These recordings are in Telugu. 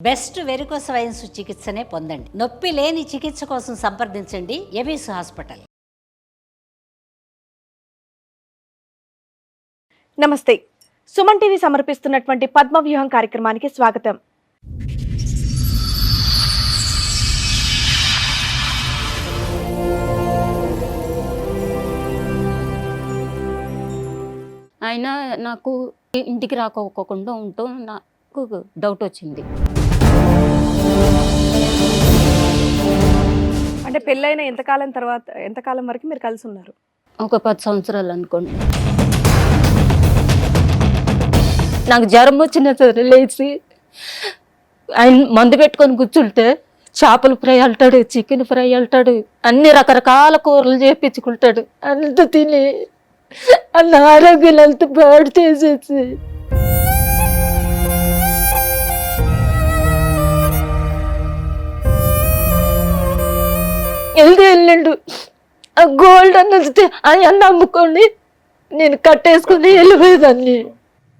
బెస్ట్ వెరికోస్ వెయిన్స్ చికిత్సనే పొందండి. నొప్పి లేని చికిత్స కోసం సంప్రదించండి ఎబిస్ హాస్పిటల్. నమస్తే. సుమన్ టీవీ సమర్పిస్తున్నటువంటి పద్మవ్యూహం కార్యక్రమానికి స్వాగతం. ఆయన నాకు ఇంటికి రాకోకుండా ఉంటూ నాకు డౌట్ వచ్చింది. అంటే పెళ్ళైన ఎంతకాలం వరకు మీరు కలిసి ఉన్నారు? ఒక 10 సంవత్సరాలు అనుకోండి. నాకు జ్వరం వచ్చిన సరే లేచి ఆయన మందు పెట్టుకొని కూర్చుంటే చేపల ఫ్రై అంటాడు, చికెన్ ఫ్రై అంటాడు, అన్ని రకరకాల కూరలు చేపించుకుంటాడు. అంత తిని అన్న ఆరోగ్యం అంత పాడు చేసేసి వెళ్ళండు. ఆ గోల్డ్ అన్నది అన్న అమ్ముకొని నేను కట్టేసుకుని వెళ్ళిపోయేదాన్ని.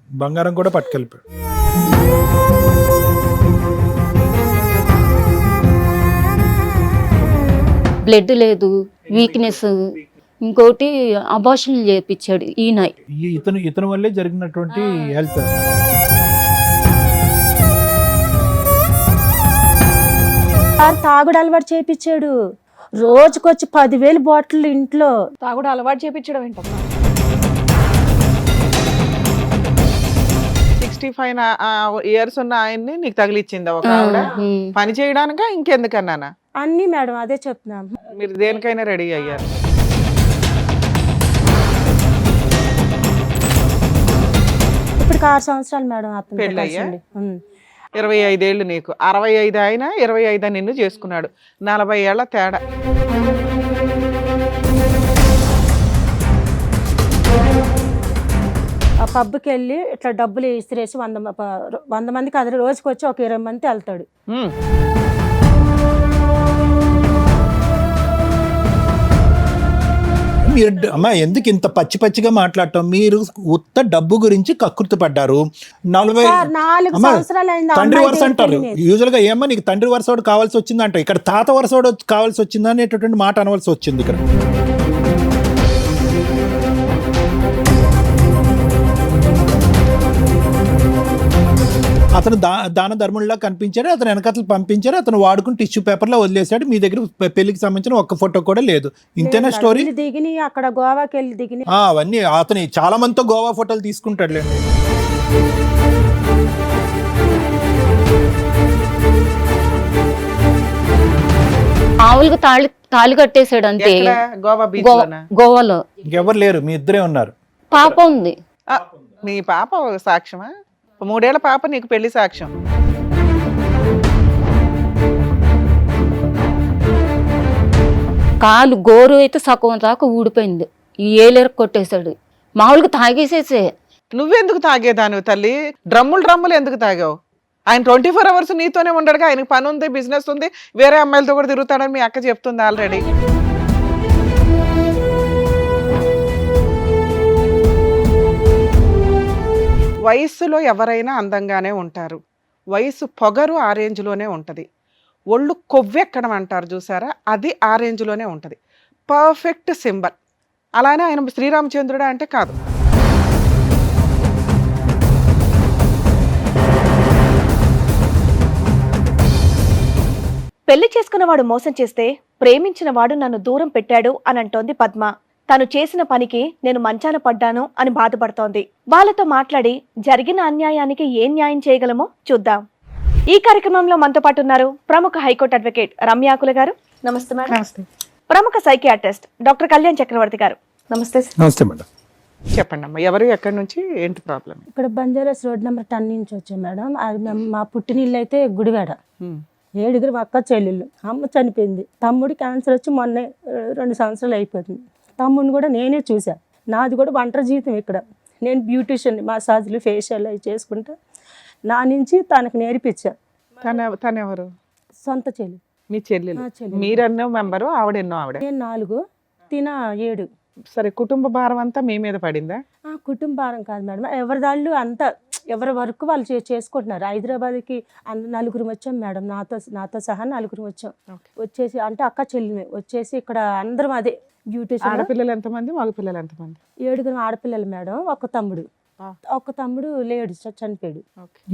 బంగారం కూడా పట్టుకెళ్ళిపోయాడు. బ్లడ్ లేదు, వీక్నెస్, ఇంకోటి అబార్షన్ చేయించాడు ఈయన. ఇతని వల్లే జరిగినటువంటి హెల్త్. తాగుడు అలవాటు చేయించాడు. రోజుకొచ్చి 10,000 బాటిల్ ఇంట్లో. తాగుడు అలవాటు చేయించడం ఏంటమ్మా? 65 ఇయర్స్ ఉన్న ఆయన్ని నీకు తగిలిచ్చిందా ఒక ఆవిడ? పని చేయడానికా ఇంకెందుకన్నానా? అన్ని మేడం అదే చెప్తున్నాం. మీరు దేనికైనా రెడీ అయ్యారు. ఇప్పుడు 6 సంవత్సరాలు మేడం అతను పెళ్ళయ్యా? 25 ఏళ్ళు నీకు, 65 ఆయన, 25 నిన్ను చేసుకున్నాడు. 40 ఏళ్ల తేడా. ఆ పబ్కి వెళ్ళి ఇట్లా డబ్బులు ఇసిరేసి 100 మందికి అది రోజుకి వచ్చి ఒక 20 మంది వెళ్తాడు. హ్మ్. మీరు అమ్మా ఎందుకు ఇంత పచ్చి పచ్చిగా మాట్లాడటం? మీరు ఉత్త డబ్బు గురించి కకృతి పడ్డారు. 40 సార్, 4 అమ్మా, సంవత్సరాలు అయింది ఆ తండ్రి అమ్మాయి వరుస దగ్గరికి అంటారు. వెళ్ళి. యూజువల్ గా ఏమో నీకు తండ్రి వరుసోడు కావాల్సి వచ్చిందంట, ఇక్కడ తాత వరుసోడు కావాల్సి వచ్చిందా అనేటటువంటి మాట అనవలసి వచ్చింది ఇక్కడ. అతను దాన ధర్మంలా కనిపించాడు. అతను వెనకతలు పంపించారు. అతను వాడుకుని టిష్యూ పేపర్లో వదిలేశాడు. మీ దగ్గర పెళ్లికి సంబంధించిన ఒక్క ఫోటో కూడా లేదు. ఇంతేనా స్టోరీ? వెళ్ళి దిగిని అక్కడ గోవాకి వెళ్ళి దిగిని. అవన్నీ అతని చాలా మందితో గోవా ఫోటోలు తీసుకుంటాడు. ఆవులకు తాళి కట్టేశాడు అంతే. ఎక్కడ? గోవా బీచ్ లోనా? గోవాలో. ఇంకెవరు లేరు, మీ ఇద్దరే ఉన్నారు. పాప ఉంది. ఆ, నీ పాప సాక్ష్యమా? 3 ఏళ్ల పాప నీకు పెళ్లి సాక్ష్యం. కాలు గోరు అయితే సగం దాకా ఊడిపోయింది. ఈ ఏలేరు కొట్టేశాడు. మామూలుగా తాగేసేసే. నువ్వెందుకు తాగేదాను తల్లి? డ్రమ్ములు ఎందుకు తాగావు? ఆయన 24 అవర్స్ నీతోనే ఉండడుగా. ఆయనకి పని ఉంది, బిజినెస్ ఉంది, వేరే అమ్మాయిలతో కూడా తిరుగుతాడని మీ అక్క చెప్తుంది ఆల్రెడీ. వయస్సులో ఎవరైనా అందంగానే ఉంటారు. వయసు పొగరు ఆ రేంజ్లోనే ఉంటుంది. ఒళ్ళు కొవ్వెక్కడం అంటారు చూసారా, అది ఆ రేంజ్లోనే ఉంటుంది. Perfect symbol. అలానే ఆయన శ్రీరామచంద్రుడా అంటే కాదు. పెళ్లి చేసుకున్నవాడు మోసం చేస్తే ప్రేమించిన వాడు నన్ను దూరం పెట్టాడు అని అంటోంది పద్మ. తను చేసిన పనికి నేను మంచాన పడ్డాను అని బాధపడుతోంది. వాళ్ళతో మాట్లాడి జరిగిన అన్యాయానికి ఏం న్యాయం చేయగలమో చూద్దాం. ఈ కార్యక్రమంలో మనతో పాటు ఉన్నారు ప్రముఖ హైకోర్టు అడ్వకేట్ రమ్యాకుల గారు. నమస్తే మేడం. నమస్తే. ప్రముఖ సైకియాట్రిస్ట్ డాక్టర్ కళ్యాణ్ చక్రవర్తి గారు. నమస్తే సార్. నమస్తే మేడం. చెప్పండి అమ్మా, ఎవరు, ఎక్కడి నుంచి, ఏంటి ప్రాబ్లం? ఇక్కడ బంజారాస్ రోడ్ నెంబర్ 10 నుంచి వచ్చాం మేడం. అది మా పుట్టినిల్లు అయితే గుడివాడ. 7 అక్క చెల్లెళ్ళు. అమ్మ చనిపోయింది. తమ్ముడు క్యాన్సర్ వచ్చి మొన్నే 2 సంవత్సరాలు అయిపోతుంది. తమ్ముడిని కూడా నేనే చూసా. నాది కూడా ఒంటరి జీవితం ఇక్కడ. నేను బ్యూటిషియన్, మసాజ్లు, ఫేషియల్ అవి చేసుకుంటా. నా నుంచి తనకు నేర్పించా. తనెవరు? సొంత చెల్లి. మీ చెల్లెలు. ఆ చెల్లెలు. మీరెన్నో మెంబరు, ఆవిడెన్నో ఆవిడ. నేను 4, తిన 7. సరే, కుటుంబ భారం అంతా మీ మీద పడిందా? కుటుంబ భారం కాదు మేడం. ఎవరిదాళ్ళు అంతా ఎవరి వరకు వాళ్ళు చేసుకుంటున్నారు. హైదరాబాద్కి నలుగురు వచ్చాం మేడం, నాతో సహా నలుగురు వచ్చాం. Okay. వచ్చేసి అంటే అక్క చెల్లిమే వచ్చేసి ఇక్కడ అందరం అదే బ్యూటీషియన్. ఆడపిల్లలు ఎంతమంది, మగ పిల్లలు ఎంతమంది? 7 ఆడపిల్లలు మేడం, ఒక తమ్ముడు. ఆ. ఒక తమ్ముడు లేడు, చనిపోయాడు.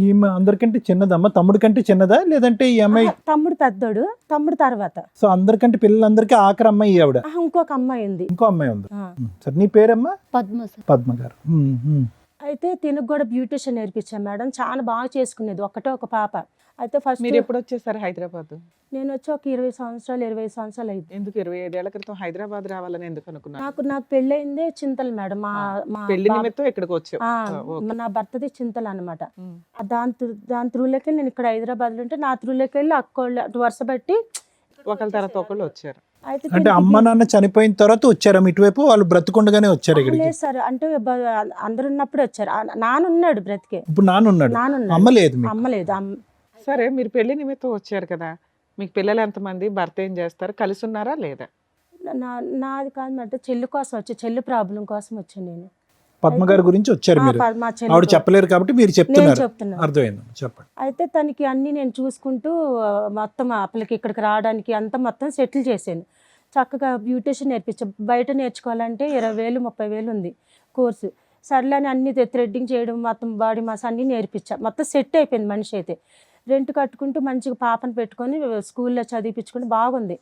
ఈమె అందరికంటే చిన్నదమ్మా? తమ్ముడు కంటే చిన్నదా లేదంటే ఈ అమ్మాయి? తమ్ముడు పెద్దోడు, తమ్ముడు తర్వాత సో అందరికంటే పిల్లలందరికీ ఆఖరి అమ్మాయి ఆవిడ. ఇంకొక అమ్మాయి ఉంది. ఇంకో అమ్మాయి ఉంది. ఆ. సరే, నీ పేరమ్మా? పద్మ సార్. పద్మ గారు. అయితే తినకు కూడా బ్యూటీషియన్ నేర్పించాం మేడం, చాలా బాగా చేసుకునేది. ఒక పాప. అయితే ఫస్ట్ మీరు ఎప్పుడు వచ్చేసారు హైదరాబాద్? నేను వచ్చి ఒక 25 సంవత్సరాలు అయింది. ఎందుకు 25 ఏళ్ల క్రితం హైదరాబాద్ రావాలని ఎందుకు అనుకున్నారు? నాకు పెళ్ళయిందే చింతలు మేడం. మా పెళ్లి బాబు- నిమిత్తం ఇక్కడికి వచ్చావు. ఆ, ఓకే. నా భర్తది చింతలు అనమాట. ఉమ్. దాని త్రూలోకి వెళ్ళి నేను ఇక్కడ హైదరాబాద్లో ఉంటే, నా త్రూలోకి వెళ్ళి అక్కోళ్ళు అటు వరుస పెట్టి ఒకళ్ళ తర్వాత ఒకళ్ళు వచ్చారు. అయితే అంటే అమ్మ నాన్న చనిపోయిన తర్వాత వచ్చారా ఇటువైపు? వాళ్ళు బ్రతుకుండగానే వచ్చారు ఇక్కడికి? లేదు సార్, అంటే అందరు ఉన్నప్పుడే వచ్చారు. నానున్నాడు బ్రతికే, ఇప్పుడు నాన్నున్నాడు, నానున్నాడు. అమ్మ లేదు మీకు? అమ్మ లేదు. సరే, మీరు పెళ్లి నిమిత్తం వచ్చారు కదా, మీకు పిల్లలు ఎంతమంది, భర్త ఏం చేస్తారు, కలిసి ఉన్నారా లేదా? నాది కాదు మేడం, చెల్లి కోసం వచ్చి, చెల్లి ప్రాబ్లం కోసం వచ్చాను నేను. పద్మ గారి గురించి వచ్చారు మీరు? మా ఆవిడ చెల్లి చెప్పలేరు కాబట్టి మీరు నేను చెప్తున్నారు. చెప్తున్నాను. అర్థమైంది, చెప్పండి. అయితే తనకి అన్ని నేను చూసుకుంటూ మొత్తం అప్పలకి ఇక్కడికి రావడానికి అంతా మొత్తం సెటిల్ చేశాను. చక్కగా బ్యూటీషియన్ నేర్పించాను. బయట నేర్చుకోవాలంటే 20,000 30,000 ఉంది కోర్సు. సర్లే అని అన్ని థ్రెడ్డింగ్ చేయడం, మొత్తం బాడీ మాస్ అన్నీ నేర్పించా. మొత్తం సెట్ అయిపోయింది మనిషి అయితే. రెంట్ కట్టుకుంటూ మంచిగా పాపను పెట్టుకొని స్కూల్లో చదివిపించుకుని బాగుంది.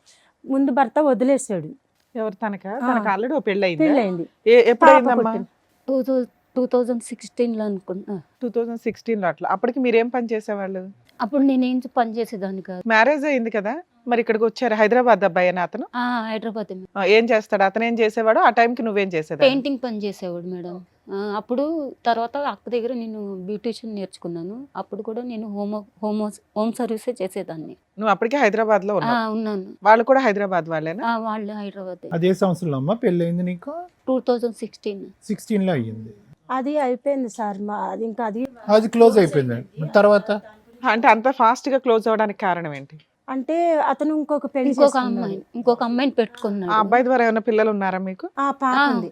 ముందు భర్త వదిలేసాడు. ఎవరు? తనకు ఆల్రెడీ పెళ్లి అయింది. పెళ్ళయింది. ఎప్పుడైందమ్మా? 2016లో అనుకుంటా. 2016లో అట్లా. అప్పటికి మీరేం పని చేసేవాళ్ళు? అప్పుడు నేనేం పని చేసేదాన్ని కాదు. మ్యారేజ్ అయింది కదా, మరి ఇక్కడికి వచ్చారు. హైదరాబాద్ అబ్బాయి అని అతను హైదరాబాద్ ఏం చేస్తాడు? అతను ఏం చేసేవాడు? ఆ టైంకి నువ్వేం చేసేదాన్ని? పెయింటింగ్ పని చేసేవాడు మేడం. అప్పుడు తర్వాత అక్క దగ్గర నేను బ్యూటీషియన్ నేర్చుకున్నాను. అప్పుడు కూడా నేను హోమ్ సర్వీసే చేసేదాన్ని. నువ్వు అప్పటికే హైదరాబాద్ లో ఉన్నావు. ఉన్నాను. వాళ్ళు కూడా హైదరాబాద్ వాళ్ళేనా? వాళ్ళు హైదరాబాద్. అదే సంవత్సరంలో అమ్మా పెళ్ళి అయింది నీకు? 2016. 16 లో అయ్యింది. అది అయిపోయింది సార్. అది ఇంకా అది క్లోజ్ అయిపోయింది. తర్వాత అంటే అంత ఫాస్ట్ గా క్లోజ్ అవడానికి కారణం ఏంటి? అంటే అతను ఇంకొక ఇంకొక అమ్మాయిని పెట్టుకున్నాడు. ఆ అబ్బాయి ద్వారా ఏమైనా పిల్లలు ఉన్నారా మీకు? ఆ పాప ఉంది.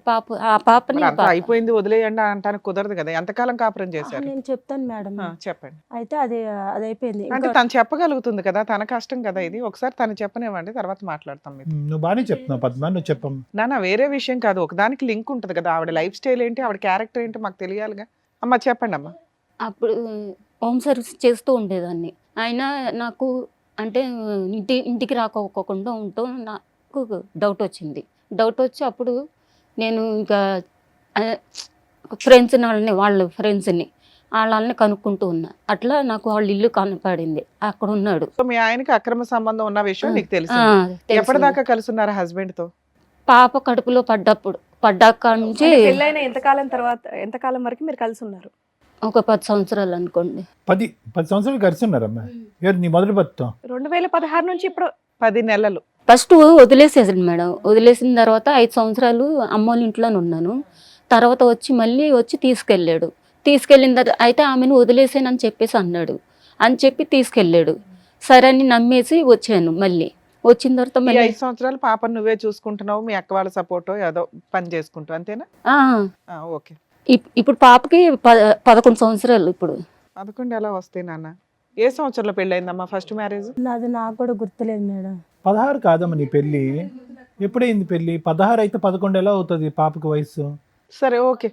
పాపని మరి అంతా అయిపోయింది వదిలేయండి అంటానికి కుదరదు కదా. ఎంతకాలం కాపురం చేశారు? నేను చెప్తాను మేడం. చెప్పండి. అయితే అది అయిపోయింది. అంటే తను చెప్పగలుగుతుంది కదా, తన కష్టం కదా ఇది. ఒకసారి తను చెప్పనివ్వండి, తర్వాత మాట్లాడతాం మీరు. నువ్వు బాగానే చెప్తున్నావు పద్మ, నువ్వు చెప్పమ్మా. నాన్న వేరే విషయం కాదు, ఒకదానికి లింక్ ఉంటుంది కదా. ఆవిడ లైఫ్ స్టైల్ ఏంటి, ఆవిడ క్యారెక్టర్ ఏంటి మాకు తెలియాలిగా. అమ్మ చెప్పండి అమ్మా. అప్పుడు హోమ్ సర్వీస్ చేస్తూ ఉండేదాన్ని. అయినా నాకు అంటే ఇంటికి రాకోకుండా ఉంటూ నాకు డౌట్ వచ్చి అప్పుడు నేను ఇంకా వాళ్ళ ఫ్రెండ్స్ని వాళ్ళని కనుక్కుంటూ ఉన్నా. అట్లా నాకు వాళ్ళ ఇల్లు కనపడింది, అక్కడ ఉన్నాడు. సో మీ ఆయనకి అక్రమ సంబంధం ఉన్న విషయం నీకు తెలుసు. ఎప్పటిదాకా కలిసి ఉన్నారు హస్బెండ్ తో? పాప కడుపులో పడ్డాక నుంచి పెళ్ళైన ఎంతకాలం వరకు మీరు కలిసి ఉన్నారు? ఒక 10 సంవత్సరాలు అనుకోండి. 10 సంవత్సరాలు కలిసి ఉన్నారమ్మా. ఎవరు నీ మొదటి భర్త? 2016 నుంచి ఇప్పుడు 10 నెలలు. ఫస్ట్ వదిలేసేసాను మేడం. వదిలేసిన తర్వాత 5 సంవత్సరాలు అమ్మోళ్ళ ఇంట్లోనే ఉన్నాను. తర్వాత మళ్ళీ తీసుకెళ్ళిన తర్వాత అయితే ఆమెను వదిలేసానని చెప్పేసి అన్నాడు. అని చెప్పి తీసుకెళ్ళాడు. సరే అని నమ్మేసి వచ్చాను. మళ్ళీ వచ్చిన తర్వాత ఈ మళ్ళీ 5 సంవత్సరాలు పాపను నువ్వే చూసుకుంటున్నావు, మీ అక్క వాళ్ళ సపోర్ట్ ఏదో పని చేసుకుంటావు అంతేనా? ఓకే. ఇప్పుడు పాపకి 11 సంవత్సరాలు. ఇప్పుడు 11 ఎలా వస్తాయి నాన్న? ఏ సంవత్సరంలో పెళ్ళయిందమ్మా ఫస్ట్ మ్యారేజ్? అది నాకు కూడా గుర్తులేదు మేడం. 16 కాదమ్మా నీ పెళ్ళి. ఎప్పుడైంది పెళ్ళి? 16 అయితే 11 ఎలా అవుతుంది పాపకి వయసు? సరే ఓకే,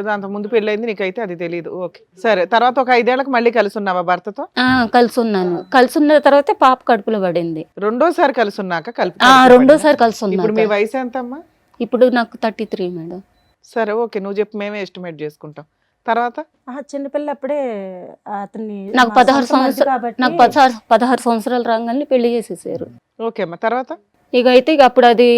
దాంతో ముందు పెళ్ళయింది నీకైతే అది తెలియదు. ఓకే సరే, తర్వాత ఒక 5 ఏళ్ళకి మళ్ళీ కలిసి ఉన్నావా భర్తతో? కలిసి ఉన్నాను. కలిసి ఉన్న తర్వాత పాప కడుపులో పడింది. రెండోసారి కలిసి ఉన్నాక రెండోసారి కలిసి ఇప్పుడు ఉన్నాను. మీ వయసు ఎంత అమ్మా? ఇప్పుడు నాకు 33 మేడం. సరే ఓకే, నువ్వు చెప్పు, మేమే ఎస్టిమేట్ చేసుకుంటాం. తర్వాత చిన్నపిల్లప్పుడే అతన్ని నాకు 16 సంవత్సరాలు రాగానే పెళ్లి చేసేసారు. ఓకే అమ్మా, తర్వాత అయితే అప్పుడు అది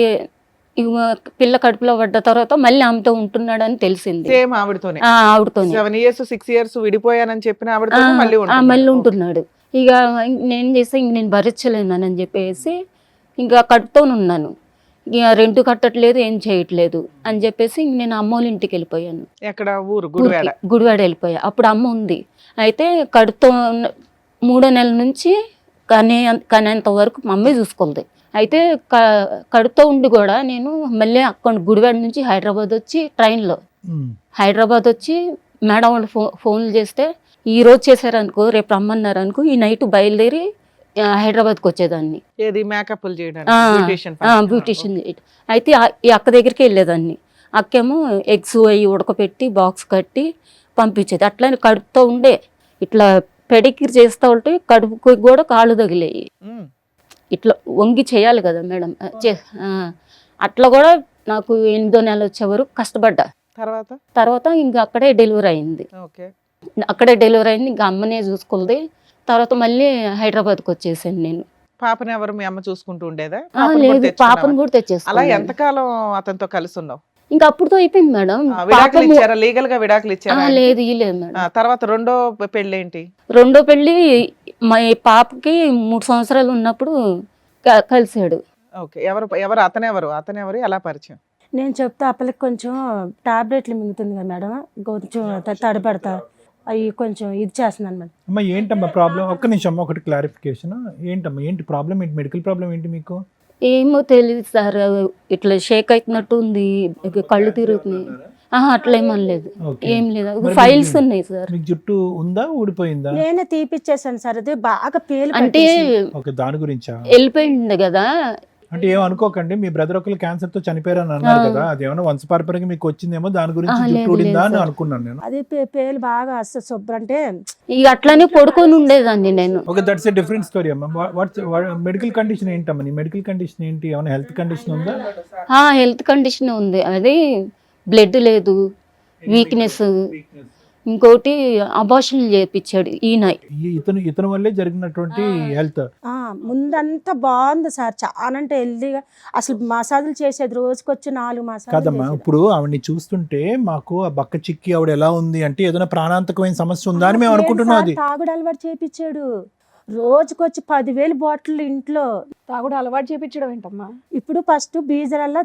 పిల్ల కడుపులో పడ్డ తర్వాత మళ్ళీ ఆమెతో ఉంటున్నాడని తెలిసింది. సేమ్ ఆవిడతోనే? ఆవిడతోనే 7 years 6 years విడిపోయానని చెప్పిన ఆవిడతోనే మళ్ళీ ఉంటున్నాడు. ఇక నేను చేస్తే ఇంక నేను భరించలేనని చెప్పేసి ఇంకా కడుపుతో ఉన్నాను. ఇక రెంట్ కట్టట్లేదు, ఏం చేయట్లేదు అని చెప్పేసి ఇంక నేను అమ్మోళ్ళ ఇంటికి వెళ్ళిపోయాను. ఎక్కడ ఊరు? గుడివాడ వెళ్ళిపోయా. అప్పుడు అమ్మ ఉంది. అయితే కడుపుతో 3వ నెల నుంచి కనేంత వరకు మా అమ్మే చూసుకోలేదు. అయితే కడుపుతో ఉండి కూడా నేను మళ్ళీ అక్కడ గుడివాడ నుంచి హైదరాబాద్ వచ్చి ట్రైన్లో మేడం వాళ్ళు ఫోన్లు చేస్తే ఈ రోజు చేశారనుకో, రేపు రమ్మన్నారనుకో, ఈ నైట్ బయలుదేరి హైదరాబాద్కి వచ్చేదాన్ని. ఏది మేకప్లు చేయడానికి బ్యూటిషియన్. అయితే ఈ అక్క దగ్గరికి వెళ్ళేదాన్ని. అక్కేమో ఎగ్స్ అవి ఉడకపెట్టి బాక్స్ కట్టి పంపించేది. అట్లనే కడుపుతో ఉండే ఇట్లా పెడిక్యూర్ చేస్తూ ఉంటే కడుపుకి కూడా కాళ్ళు తగిలేయి. ఇట్లా వంగి చేయాలి కదా మేడం. అట్లా కూడా నాకు 8వ నెల వచ్చే వరకు కష్టపడ్డా. తర్వాత ఇంకా అక్కడే డెలివరీ అయింది. అక్కడే డెలివరీ అయింది. ఇంకా అమ్మనే చూసుకుంది. తర్వాత మళ్ళీ హైదరాబాద్కి వచ్చేసాను నేను. పాపని ఎవరు మీ అమ్మ చూసుకుంటూ ఉండేదా? లేదు, పాపను కూడా తెచ్చేసుకున్నా. అలా ఎంతకాలం అతనితో కలిసి ఉన్నావు? ఇంకా అప్పుడుతో అయిపోయింది మేడం. విడాకులు ఇచ్చారా? లీగల్ గా విడాకులు ఇచ్చారా? లేదు, ఇలేదు మేడం. తర్వాత రెండో పెళ్లి ఏంటి? రెండో పెళ్లి మా పాపకి 3 సంవత్సరాలు ఉన్నప్పుడు కలిసాడు. ఓకే. ఎవరు అతనెవరు ఎలా పరిచయం? నేను చెప్తే ఆ పిల్లకి కొంచెం టాబ్లెట్లు మింగుతుంది కదా మేడం, కొంచెం తడిపడతా అవి కొంచెం ఇది చేస్తున్నాను మేడం. అమ్మా ఏంటమ్మా ప్రాబ్లం? ఒక్క నిమిషం, ఒకటి క్లారిఫికేషన్. ఏంటమ్మా ఏంటి ప్రాబ్లం? ఏంటి మెడికల్ ప్రాబ్లం ఏంటి మీకు? ఏమో తెలియదు సార్, ఇట్లా షేక్ అవుతున్నట్టు ఉంది, కళ్ళు తిరుగుతున్నాయి. అట్లేమనలేదు, ఏం లేదు. ఫైల్స్ ఉన్నాయి సార్. మీకు జుట్టు ఉందా, ఊడిపోయిందా? నేనే తీపిచ్చేసాను సార్. అది బాగా పేలు అంటే దాని గురించా? వెళ్ళిపోయింది కదా. అంటే ఏం అనుకోకండి, మీ బ్రదర్ ఒకరు క్యాన్సర్ తో చనిపోయారని అన్నారు కదా, అదేమన్నా వంశపారపర్యంగా మీకు వచ్చిందేమో, దాని గురించి జుట్టు ఊడిందా అని అనుకున్నాను నేను. అది పేలు బాగా వస్తుంది శుభ్ర. అంటే ఇక అట్లానే పడుకొని ఉండేదాన్ని నేను. Okay, that's a different story అమ్మా. మెడికల్ కండిషన్ ఏంటమ్మా? నీ మెడికల్ కండిషన్ ఏంటి? ఏమైనా హెల్త్ కండిషన్ ఉందా? హెల్త్ కండిషన్ ఉంది. అది బ్లడ్ లేదు, వీక్నెస్. ఇంకోటి అబార్షన్ చేయించాడు ఈయన. ఇతను వల్లే జరిగినటువంటి హెల్త్. ముందంతా బాగుంది సార్, చాలా అంటే హెల్దీగా. అసలు మసాజులు చేసేది రోజుకొచ్చి 4 మసాజులు. కాదమ్మా, ఇప్పుడు ఆవిడని చూస్తుంటే మాకు ఆ బక్క చిక్కి ఆవిడ ఎలా ఉంది అంటే ఏదైనా ప్రాణాంతకమైన సమస్య ఉందా అని మేము అనుకుంటున్నాం. అది తాగుడు అలవాటు చేయించాడు. రోజుకొచ్చి 10,000 బాటిల్ ఇంట్లో తాగుడు అలవాటు చేయించడం ఏంటమ్మా? ఇప్పుడు ఫస్ట్ బీజరల్లా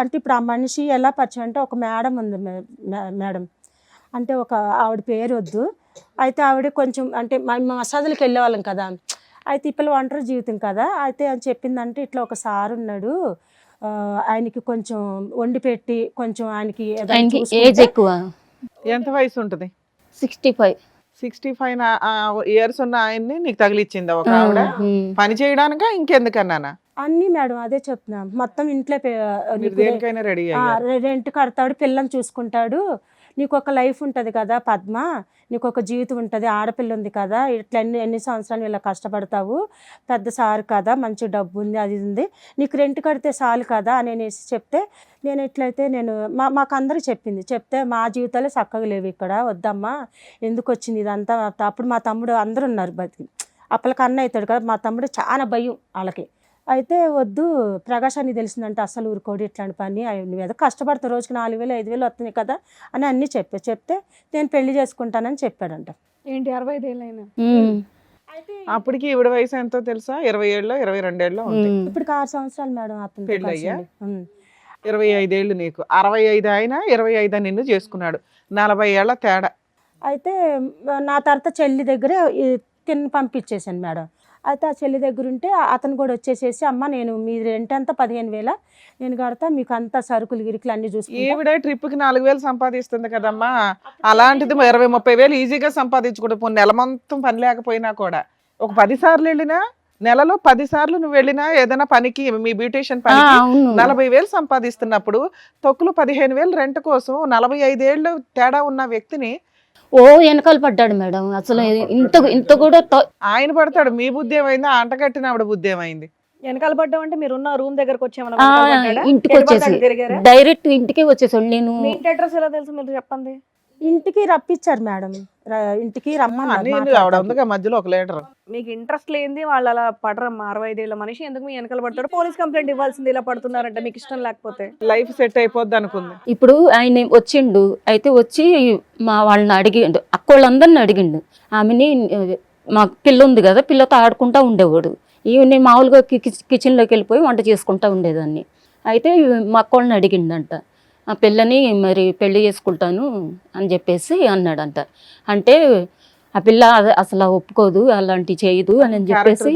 అంటే ఇప్పుడు ఆ మనిషి ఎలా పరిచయం అంటే ఒక మేడం ఉంది మేడం, అంటే ఒక ఆవిడ పేరు వద్దు. అయితే ఆవిడ కొంచెం అంటే మసాజులకు వెళ్ళేవాళ్ళం కదా. అయితే ఇప్పుడు ఒంటరి జీవితం కదా. అయితే అని చెప్పిందంటే ఇట్లా ఒక సార్ ఉన్నాడు, ఆయనకి కొంచెం వండి పెట్టి కొంచెం ఆయనకి ఏజ్ ఎక్కువ. ఎంత వయసు ఉంటుంది? 65. 65 ఇయర్స్ ఉన్న ఆయన్ని నీకు తగిలిచ్చిందా ఒక ఆవిడ? పని చేయడానికా ఇంకెందుకన్నానా? అన్ని మేడం అదే చెప్తున్నా. మొత్తం ఇంట్లో దేనికైనా రెడీ రెంట్ కడతాడు, పిల్లని చూసుకుంటాడు, నీకు ఒక లైఫ్ ఉంటుంది కదా పద్మ, నీకు ఒక జీవితం ఉంటుంది, ఆడపిల్ల ఉంది కదా, ఇట్లా ఎన్ని సంవత్సరాలు ఇలా కష్టపడతావు, పెద్ద సారు కదా, మంచి డబ్బు ఉంది, అది ఉంది, నీకు రెంట్ కడితే చాలు కదా అని చెప్తే, నేను ఎట్లయితే నేను మాకు అందరూ చెప్తే మా జీవితాలే చక్కగా లేవు ఇక్కడ, వద్దమ్మా ఎందుకు వచ్చింది ఇదంతా. అప్పుడు మా తమ్ముడు అందరూ ఉన్నారు బతికి, అప్పలకి అన్న అవుతాడు కదా, మా తమ్ముడు చాలా భయం వాళ్ళకి. అయితే వద్దు ప్రకాష్ అని తెలిసిందంటే అస్సలు ఊరుకోడు ఇట్లాంటి పని, నువ్వు ఏదో కష్టపడతావు, రోజుకి 4,000 5,000 వస్తున్నాయి కదా అని అన్నీ చెప్తే నేను పెళ్లి చేసుకుంటానని చెప్పాడంట. ఏంటి 65 ఏళ్ళైనా? అప్పటికి ఈవిడ వయసు ఎంతో తెలుసా? 27 22 ఇప్పుడు 6 సంవత్సరాలు మేడం అతను పెళ్ళయ్యా. 25 ఏళ్ళు నీకు, 65 ఆయన 25 నిన్ను చేసుకున్నాడు, 40 ఏళ్ల తేడా. అయితే నా తర్వాత చెల్లి దగ్గర తిని పంపించేసాను మేడం. అయితే ఆ చెల్లి దగ్గర ఉంటే అతను కూడా వచ్చేసేసి, అమ్మ నేను మీ రెంట్ అంతా 15,000 నేను కడతా, మీకు అంతా సరుకులు గిరుకులు అన్ని చూసుకుంటా. ఈవిడ ట్రిప్కి 4,000 సంపాదిస్తుంది కదమ్మా, అలాంటిది 20-30,000 ఈజీగా సంపాదించుకుంటూ నెల మొత్తం పని లేకపోయినా కూడా ఒక 10 సార్లు వెళ్ళినా, నెలలో 10 సార్లు నువ్వు వెళ్ళినా ఏదైనా పనికి, మీ బ్యూటీషియన్ పనికి 40,000 సంపాదిస్తున్నప్పుడు తొక్కులు 15,000 రెంట్ కోసం 45 ఏళ్ళు తేడా ఉన్న వ్యక్తిని వెనకాల పడ్డాడు మేడం. అసలు ఇంత కూడా ఆయన పడతాడు. మీ బుద్ధి ఏమైంది? అంట కట్టిన ఆవిడ బుద్ధి ఏమైంది? వెనకాల పడ్డాం అంటే మీరున్న రూమ్ దగ్గరకు వచ్చామన్నా ఇంటికి వచ్చేసి డైరెక్ట్ ఇంటికే వచ్చేసాడు. నేను మీ ఇంటి అడ్రస్ ఎలా తెలుసు మీరు చెప్పండి? ఇంటికి రప్పించారు మేడం, ఇంటికి రమ్మని మధ్యలో ఒక లీటర్. మీకు ఇంట్రెస్ట్ లేనిది వాళ్ళు అలా పడరమ్మా. 65 ఏళ్ళ మనిషి ఎందుకు మీ వెనకాల పడతాడు? పోలీస్ కంప్లైంట్ ఇవ్వాల్సింది, ఇలా పడుతున్నారంటే మీకు ఇష్టం లేకపోతే. లైఫ్ సెట్ అయిపోద్ది అనుకుంది. ఇప్పుడు ఆయన వచ్చిండు, అయితే వచ్చి మా వాళ్ళని అడిగిండు, అక్కోళ్ళందరిని అడిగిండు. ఆమెని మా పిల్ల ఉంది కదా, పిల్లతో ఆడుకుంటా ఉండేవాడు. నేను మామూలుగా కిచెన్లోకి వెళ్ళిపోయి వంట చేసుకుంటా ఉండేదాన్ని. అయితే మా అక్కోళ్ళని అడిగిండంట, ఆ పిల్లని మరి పెళ్లి చేసుకుంటాను అని చెప్పేసి అన్నాడంట. అంటే ఆ పిల్ల అసలు ఒప్పుకోదు, అలాంటి చేయదు అని చెప్పేసి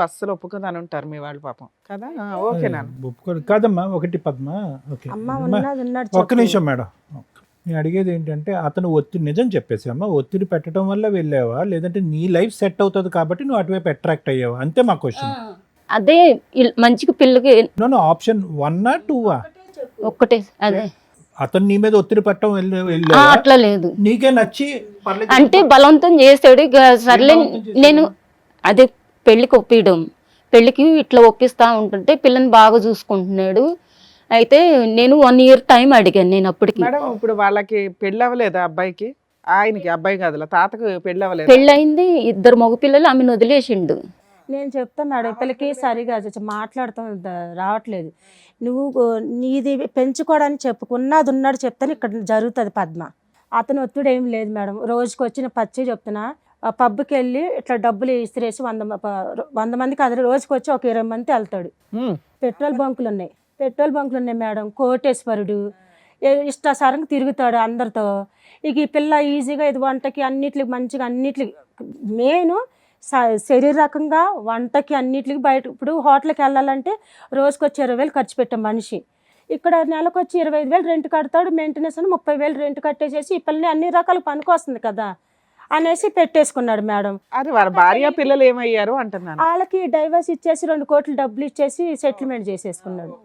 అస్సలు ఒప్పుకోదు అని ఉంటారు మీ వాళ్ళు పాపం కదా. ఓకేనా? ఒప్పుకోదు కాదమ్మా. ఒకటి పద్మ, ఒక్క నిమిషం మేడం, నేను అడిగేది ఏంటంటే అతను ఒత్తిడి నిజం చెప్పేసి అమ్మ, ఒత్తిడి పెట్టడం వల్ల వెళ్ళావా లేదంటే నీ లైఫ్ సెట్ అవుతుంది కాబట్టి నువ్వు అటువైపు అట్రాక్ట్ అయ్యావా? అంతే మా క్వశ్చన్. అదే మంచిగా పిల్లకి ఆప్షన్ 1 2 ఒక్కటే అదే. అతను నీ మీద ఒత్తిడి పెట్టడం అట్లా లేదు, నీకే నచ్చి పర్లేదు అంటే బలవంతం చేస్తాడు. ఇక సర్లే నేను అదే పెళ్ళికి ఒప్పియడం, పెళ్ళికి ఇట్లా ఒప్పిస్తా ఉంటుంటే పిల్లని బాగా చూసుకుంటున్నాడు. అయితే నేను 1 year టైం అడిగాను నేను అప్పటికి. మేడం ఇప్పుడు వాళ్ళకి పెళ్ళి అవ్వలేదా అబ్బాయికి? ఆయనకి అబ్బాయి కాదులా తాతకు పెళ్ళి అవ్వలేదు. పెళ్ళయింది, 2 మగపిల్లలు, ఆమెను వదిలేసిండు. నేను చెప్తాను మేడం, పిల్లకి సరిగా మాట్లాడతాం రావట్లేదు. నువ్వు నీది పెంచుకోవడానికి చెప్పుకున్నది ఉన్నాడు చెప్తాను, ఇక్కడ జరుగుతుంది పద్మ. అతను ఒత్తిడి ఏం లేదు మేడం. రోజుకి వచ్చిన పచ్చి చెప్తున్నా, పబ్కి వెళ్ళి ఇట్లా డబ్బులు ఇసిరేసి 100 మందికి అది రోజుకి వచ్చి ఒక 20 మంది వెళ్తాడు. పెట్రోల్ బంకులు ఉన్నాయి మేడం. కోటేశ్వరుడు ఇష్టాసారంగా తిరుగుతాడు అందరితో. ఇక ఈ పిల్ల ఈజీగా ఇది వంటకి అన్నిటికి మంచిగా అన్నిటికి మెయిన్ శరీరకంగా వంటకి అన్నిటికి బయట. ఇప్పుడు హోటల్కి వెళ్ళాలంటే రోజుకి వచ్చి 20,000 ఖర్చు పెట్టాం మనిషి. ఇక్కడ నెలకు వచ్చి 25,000 రెంట్ కడతాడు, మెయింటెనెన్స్ అని 30,000 రెంట్ కట్టేసేసి ఈ పిల్లని అన్ని రకాల పనికి వస్తుంది కదా అనేసి పెట్టేసుకున్నాడు మేడం. అది వాళ్ళ భార్య పిల్లలు ఏమయ్యారు అంటున్నాను. వాళ్ళకి డైవర్స్ ఇచ్చేసి 2 కోట్లు డబ్బులు ఇచ్చేసి సెటిల్మెంట్ చేసేసుకున్నాడు.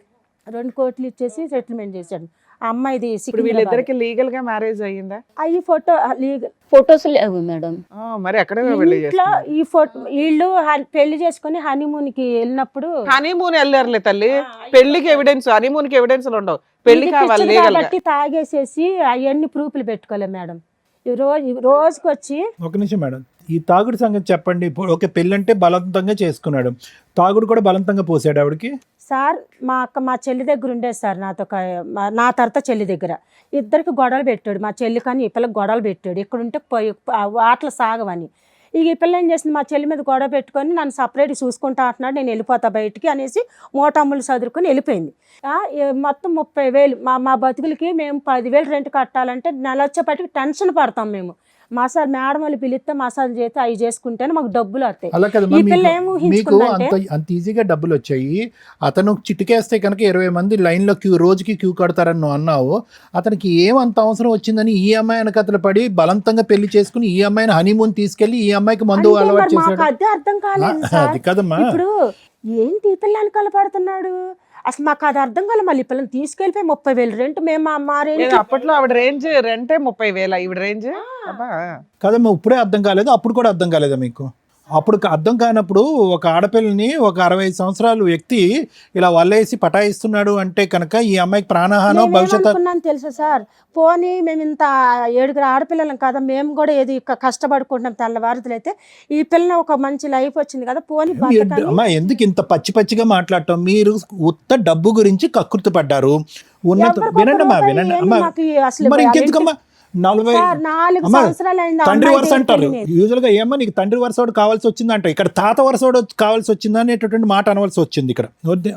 2 కోట్లు ఇచ్చేసి సెటిల్మెంట్ చేశాడు. ఆ అమ్మాయిది ఇప్పుడు వీళ్ళిద్దరికి లీగల్ గా మ్యారేజ్ అయ్యిందా? అవి ఫోటో లీగల్ ఫొటోస్ లేవు మేడం. మరి ఎక్కడ పెళ్లి ఇంట్లో ఈ ఫోటో వీళ్ళు పెళ్లి చేసుకుని హనీమూన్ కి వెళ్ళినప్పుడు హనీమూన్ వెళ్ళారులే తల్లి, పెళ్లికి ఎవిడెన్స్, హనీమూన్ కి ఎవిడెన్స్ ఉండవు, పెళ్లి ఇది కావాలి పిచ్చిది లీగల్ గా. కాబట్టి తాగేసేసి అవన్నీ ప్రూఫ్లు పెట్టుకోలే మేడం. రోజుకి వచ్చి ఒక నిమిషం మేడం, ఈ తాగుడు సంగతి చెప్పండి. ఇప్పుడు ఓకే, పెళ్ళంటే బలవంతంగా చేసుకున్నాడు, తాగుడు కూడా బలవంతంగా పోసాడు ఆవిడకి. సార్ మా చెల్లి దగ్గర ఉండేది సార్, నా తర్వాత చెల్లి దగ్గర ఇద్దరికి గొడవలు పెట్టాడు. మా చెల్లి కానీ ఈ పిల్లకి గొడవలు పెట్టాడు. ఇక్కడ ఉంటే ఆటలు సాగవని. ఇక ఈ పిల్ల ఏం చేసింది, మా చెల్లి మీద గొడవ పెట్టుకొని నన్ను సపరేట్ చూసుకుంటా అంటున్నాడు, నేను వెళ్ళిపోతా బయటికి అనేసి మోటమ్ములు చదువుకొని వెళ్ళిపోయింది. మొత్తం 30,000 మా బతుకులకి మేము 10,000 రెంట్ కట్టాలంటే నెల వచ్చేపటికి టెన్షన్ పడతాం మేము. మసాజ్ మేడం వాళ్ళు పిలిస్తే మసాజ్ చేస్తే అవి చేసుకుంటేనే మాకు డబ్బులు వస్తాయి. అలా కదమ్మా, ఈ పిల్ల ఏం మీకు ఊహించుకుందంటే అంత ఈజీగా డబ్బులు వచ్చాయి. అతను చిటికేస్తే కనుక 20 మంది లైన్ లో రోజుకి క్యూ కడతారని నువ్వు అన్నావు. అతనికి ఏమంత అవసరం వచ్చిందని ఈ అమ్మాయి వెనకతలు పడి బలవంతంగా పెళ్లి చేసుకుని ఈ అమ్మాయిని హనీమూన్ తీసుకెళ్లి ఈ అమ్మాయికి మందు అంటే అలవాటు మరి మాకు చేశాడు. అదే అర్థం కాలేదు సార్. అది కదమ్మా, ఇప్పుడు ఏంటి ఈ పిల్ల వెనకాల పడుతున్నాడు అసలు మాకు అది అర్థం కాలేదు. మళ్ళీ పిల్లల్ని తీసుకెళ్ళిపోయి 30,000 రెంట్ మేము మా లేదు, అప్పట్లో ఆవిడ రేంజ్ రెంటే 30,000, ఈవిడ రేంజ్ కదమ్మా. ఇప్పుడే అర్థం కాలేదు, అప్పుడు కూడా అర్థం కాలేదా మీకు? అప్పుడు అర్థం కానప్పుడు ఒక ఆడపిల్లని ఒక 65 సంవత్సరాల వ్యక్తి ఇలా వల్లేసి పటాయిస్తున్నాడు అంటే కనుక ఈ అమ్మాయికి ప్రాణహానం భవిష్యత్తు. అనుకున్నాను తెలుసా సార్, పోనీ మేము ఇంత 7 ఆడపిల్లలం కదా, మేము కూడా ఏది కష్టపడుకుంటున్నాం తెల్లవారుతులు అయితే ఈ పిల్లని ఒక మంచి లైఫ్ వచ్చింది కదా, పోనీ బతకాలి. అమ్మా ఎందుకు ఇంత పచ్చిగా మాట్లాడటం? మీరు ఉత్త డబ్బు గురించి కకృతి పడ్డారు. వినండి అమ్మా, వినండి అమ్మా. మరి ఇంకెందుకమ్మా 40 4 అమ్మా, సంవత్సరాలు అయింది తండ్రి వరుస అంటారు యూజువల్ గా. ఏమో నీకు తండ్రి వరుసోడు కావాల్సి వచ్చిందంట, ఇక్కడ తాత వరుసోడు కావాల్సి వచ్చిందా అనేటటువంటి మాట అనవలసి వచ్చింది ఇక్కడ.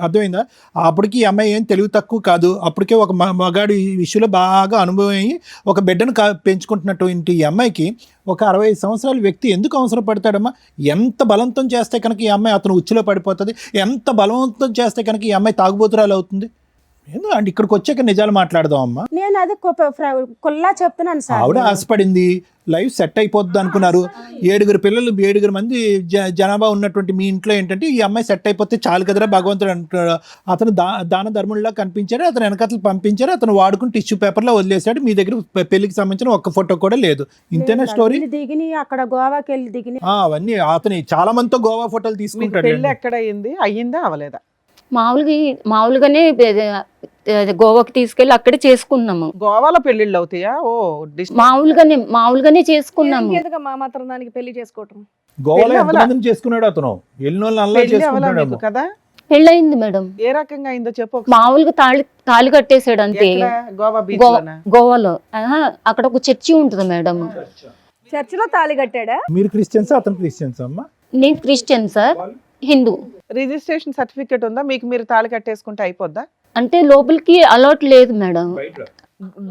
అర్థమైందా? అప్పటికి ఈ అమ్మాయి ఏం తెలివి తక్కువ కాదు. అప్పటికే ఒక మగాడు ఈ విషయంలో బాగా అనుభవం అయ్యి ఒక బిడ్డను పెంచుకుంటున్నట్టు ఈ అమ్మాయికి ఒక 65 సంవత్సరాల వ్యక్తి ఎందుకు అవసరం పడతాడమ్మా? ఎంత బలవంతం చేస్తే కనుక ఈ అమ్మాయి అతను ఉచ్చులో పడిపోతుంది, ఎంత బలవంతం చేస్తే కనుక ఈ అమ్మాయి తాగుబోతురాలు అవుతుంది. అంటే ఇక్కడికి వచ్చాక నిజాలు మాట్లాడదాం అమ్మా. నేను అది కుల్లా చెప్తున్నాను సార్. ఆవిడ ఆశపడింది, లైఫ్ సెట్ అయిపోద్ది అనుకున్నారు. 7 పిల్లలు, 7 మంది జనాభా ఉన్నటువంటి మీ ఇంట్లో ఏంటంటే ఈ అమ్మాయి సెట్ అయిపోతే చాలు కదరా భగవంతుడు అంటున్నాడు. అతను దాన ధర్ముల్లా కనిపించాడు, అతను వెనకతలు పంపించారు, అతను వాడుకుని టిష్యూ పేపర్లో వదిలేశాడు. మీ దగ్గర పెళ్లికి సంబంధించిన ఒక్క ఫోటో కూడా లేదు. ఇంతేనా స్టోరీ? దిగిని అక్కడ గోవాకి వెళ్ళి దిగిని అవన్నీ అతను చాలా మందితో గోవా ఫోటోలు తీసుకుంటాడు. పెళ్లి ఎక్కడ అయింది, అయ్యిందా అవలేదా? మామూలుగానే గోవాకి తీసుకెళ్ళి అక్కడే చేసుకున్నాము. గోవాలో పెళ్లిళ్ళు అవుతాయా? మామూలుగానే చేసుకున్నాము. మా మాత్రం దానికి పెళ్లి చేసుకోవటం. గోవాలో ఎంతమందిని చేసుకున్నాడు అతను? వెళ్ళిన వాళ్ళు అలా చేసుకుంటాడు కదా. పెళ్ళయింది మేడం. ఏ రకంగా అయిందో చెప్పు. మామూలుగా తాళి కట్టేసాడు అంతే. గోవా బీచ్ గోవాలో అక్కడ ఒక చర్చి ఉంటుంది మేడం. చర్చిలో తాళి కట్టాడా? మీరు క్రిస్టియన్స్, అతను క్రిస్టియన్స్ అమ్మా? నేను Christian sir, Hindu. Registration certificate ఉందా మీకు? మీరు తాళి కట్టేసుకుంటే అయిపోద్దా? అంటే లోపలికి అలౌట్ లేదు మేడం.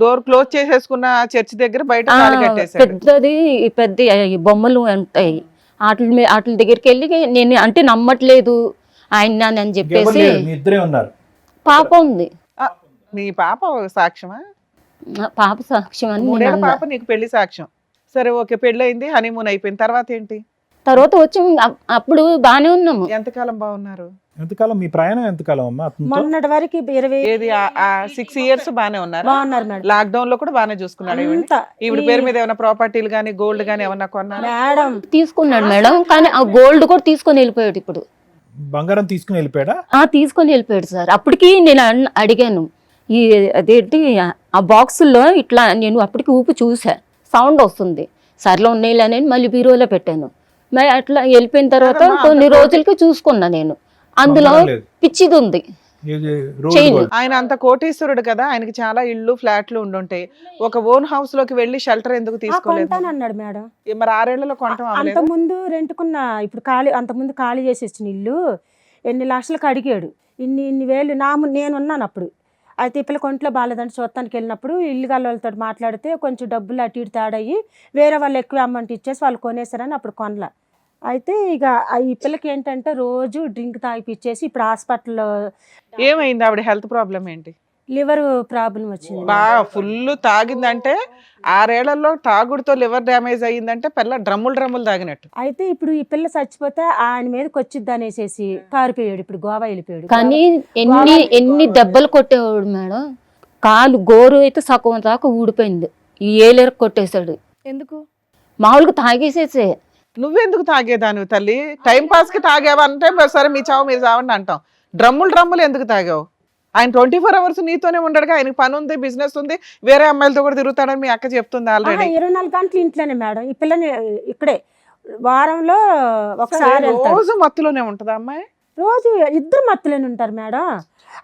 డోర్ క్లోజ్ చేసేసుకున్న చర్చ్ దగ్గర బయట తాళి కట్టేసాడు. పెద్ద బొమ్మలు ఉంటాయి, వాటి దగ్గరికి వెళ్ళి నేను అంటే నమ్మట్లేదు ఆయన అని చెప్పేసి. ఇద్దరే ఉన్నారు. పాప ఉంది. మీ పాప సాక్ష్యమా? పాప సాక్ష్యం అని నేను మూడేళ్ల అన్నా. పాప నీకు పెళ్లి సాక్ష్యం. సరే ఓకే, పెళ్లి అయింది, హనీమూన్ అయిపోయింది, తర్వాత ఏంటి? తర్వాత వచ్చి అప్పుడు బాగానే ఉన్నాము. ఎంతకాలం బాగున్నారు? ఎంతకాలం మీ ప్రయాణం ఎంతకాలం అమ్మా అతనితో? మొన్నటి వరకు 20 ఏది 6 ఇయర్స్ బానే ఉన్నారు. బాగున్నారు మేడం. లాక్డౌన్ లో కూడా బాగానే చూసుకున్నాడు. అంతా ఈవిడ పేరు మీద ఏమైనా ప్రాపర్టీలు గానీ గోల్డ్ గానీ ఏమన్నా కొన్నారు? మేడం తీసుకున్నాడు మేడం, కానీ ఆ గోల్డ్ కూడా తీసుకొని వెళ్ళిపోయాడు. ఇప్పుడు బంగారం తీసుకుని వెళ్ళిపోయాడా? తీసుకొని వెళ్ళిపోయాడు సార్. అప్పటికి నేను అడిగాను, ఈ అదేంటి ఆ బాక్సుల్లో ఇట్లా నేను అప్పటికి ఊపి చూసా, సౌండ్ వస్తుంది, సర్లో ఉన్నాయిలే మళ్ళీ బీరోలో పెట్టాను. మరి అట్లా వెళ్ళిపోయిన తర్వాత కొన్ని రోజులకి చూసుకున్నా నేను, అందులో బంగారం లేదు. పిచ్చిది ఉంది. ఇది రోడ్ చైన్. గోల్డ్. ఆయన అంత కోటీశ్వరుడు కదా, ఆయనకి చాలా ఇళ్ళు ఫ్లాట్లు ఉండుంటాయి. ఒక ఓన్ హౌస్ లోకి వెళ్ళి షెల్టర్ ఎందుకు తీసుకోలేదు? కొంటానన్నాడు మేడం. మరి 6 ఏళ్లలో కొనటం అంత అవ్వలేదు? ముందు రెంట్కున్న, ఇప్పుడు అంత ముందు ఖాళీ చేసి ఇచ్చిన ఇల్లు ఎన్ని లక్షలకు అడిగాడు. ఇన్ని వేలు నేనున్నాను అప్పుడు. అయితే ఈ పిల్ల కొంట్లో బాగాలేదంటే చూడటానికి వెళ్ళినప్పుడు ఇల్లు గల వాళ్ళతో మాట్లాడితే కొంచెం డబ్బులు అటు ఇటు తేడాయి, వేరే వాళ్ళు ఎక్కువ అమౌంట్ ఇచ్చేసి వాళ్ళు కొనేసారని అప్పుడు కొనలా. అయితే ఇక ఈ పిల్లకి ఏంటంటే రోజు డ్రింక్ తాగిపిచ్చేసి ఇప్పుడు హాస్పిటల్లో ఏమైంది? ఆవిడ హెల్త్ ప్రాబ్లం ఏంటి? లివర్ ప్రాబ్లం వచ్చింది. బాగా ఫుల్ తాగిందంటే, 6 ఏళ్లలో తాగుడుతో లివర్ డ్యామేజ్ అయ్యిందంటే పిల్ల డ్రమ్ములు తాగినట్టు. అయితే ఇప్పుడు ఈ పిల్ల చచ్చిపోతే ఆయన మీదకి వచ్చిద్ది అనేసి పారిపోయాడు. ఇప్పుడు గోవా వెళ్ళిపోయాడు. కానీ ఎన్ని దెబ్బలు కొట్టేవాడు మేడం. కాలు గోరు అయితే సగం దాకా ఊడిపోయింది, ఈ ఏలేరకు కొట్టేశాడు. ఎందుకు? మామూలుగా తాగేసేసే. నువ్వెందుకు తాగేదానివి తల్లి? టైం పాస్ కి తాగావంటే సరే మీ చావు మీరు చావండి అంటాం. డ్రమ్ములు ఎందుకు తాగావు? ఆయన 24 అవర్స్ నీతోనే ఉండడుగా, ఆయనకి పని ఉంది, బిజినెస్ ఉంది, వేరే అమ్మాయిలతో కూడా తిరుగుతాడని మీ అక్క చెప్తుంది ఆల్రెడీ. 24 గంటలు ఇంట్లోనే మేడం. ఈ పిల్లని ఇక్కడే వారంలో ఒకసారి వెళ్తాడు. రోజు మత్తులోనే ఉంటదా అమ్మాయి? రోజు ఇద్దరు మత్తులోనే ఉంటారు మేడం.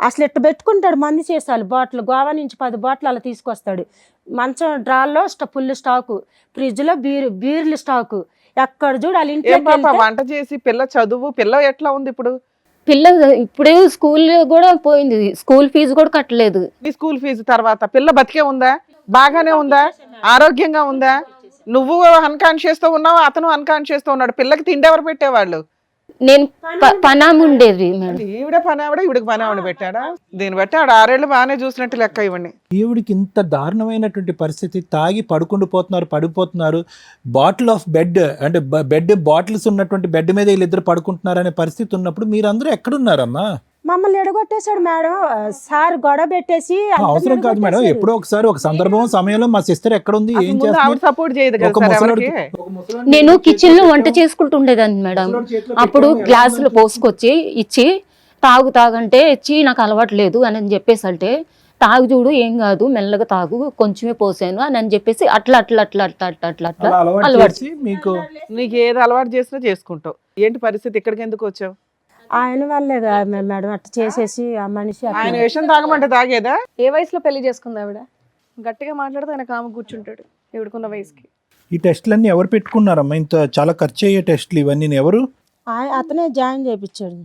అసలు ఇట్ట పెట్టుకుంటాడు మంది చేసాలు బాటిల్, గోవా నుంచి 10 బాటిల్ అలా తీసుకొస్తాడు. మంచం డ్రాల్లో ఫుల్ స్టాకు, ఫ్రిడ్జ్లో బీర్లు స్టాకు, ఎక్కడ చూడు వాళ్ళ ఏ పాప ఇంట్లో వంట చేసి పిల్ల చదువు, పిల్ల ఎట్లా ఉంది ఇప్పుడు? పిల్ల ఇప్పుడే స్కూల్ కూడా పోయింది, స్కూల్ ఫీజు కూడా కట్టలేదు. నీ స్కూల్ ఫీజు తర్వాత పిల్ల బతికే ఉందా? బాగానే ఉందా? ఆరోగ్యంగా ఉందా? నువ్వు అన్కాన్షియస్ తో ఉన్నావు, అతను అన్కాన్షియస్ తో ఉన్నాడు. పిల్లకి తిండి ఎవరు పెట్టేవాళ్ళు? నేను పనాము ఉండేది మేడం. ఈవిడ పని ఆవిడ, ఈవిడికి పని ఆవిడ పెట్టాడా? దీన్ని బట్టి ఆవిడ 6 ఏళ్ళు బాగానే చూసినట్టు లెక్క ఇవ్వండి. ఈవిడికి ఇంత దారుణమైనటువంటి పరిస్థితి, తాగి పడిపోతున్నారు, బాటిల్ ఆఫ్ బెడ్ అంటే బెడ్ బాటిల్స్ ఉన్నటువంటి బెడ్ మీద వీళ్ళిద్దరు పడుకుంటున్నారు అనే పరిస్థితి ఉన్నప్పుడు మీరందరూ ఎక్కడున్నారమ్మా? మమ్మల్ని ఎడగొట్టేశాడు మేడం. సార్ గొడవ పెట్టేసి అవసరం కాదు మేడం, ఎప్పుడో ఒకసారి ఒక సందర్భం సమయంలో మా సిస్టర్ ఎక్కడుంది, ఏం ముందు ఆవిడ చేస్తుంది? సపోర్ట్ చేయదు కదా ఒక సార్ ముసలోడికి- ఎవరికి? ఒక ముసలోడిని నేను కిచెన్ లో వంట చేసుకుంటుండేదాన్ని మేడం. అప్పుడు గ్లాసులు పోసుకొచ్చి ఇచ్చి తాగంటే ఇచ్చి నాకు అలవాటు లేదు అని చెప్పేసి, అంటే తాగు చూడు ఏం కాదు మెల్లగా తాగు, కొంచెమే పోసాను అని చెప్పేసి అట్లా అలా అలవాటు అలవాటు చేసి మీకు నీకు ఏది అలవాటు చేసినా చేసుకుంటావు. ఏంటి పరిస్థితి? ఇక్కడికి ఎందుకు వచ్చావు? ఆయన వల్లే మేడం అట్లా చేసేసి ఆ మనిషి అట్లా. ఆయన విషయం తాగమంటే తాగేదా? ఏ వయసులో పెళ్లి చేసుకుంది ఆవిడ? గట్టిగా మాట్లాడితే ఆయన కాము కూర్చుంటాడు ఎవడుకున్న వయసుకి. ఈ టెస్టులన్నీ ఎవరు పెట్టుకున్నారమ్మా? ఇంత చాలా ఖర్చు అయ్యే టెస్టులు ఇవన్నీ ఎవరు? అతనే జాయిన్ చేయించాడు.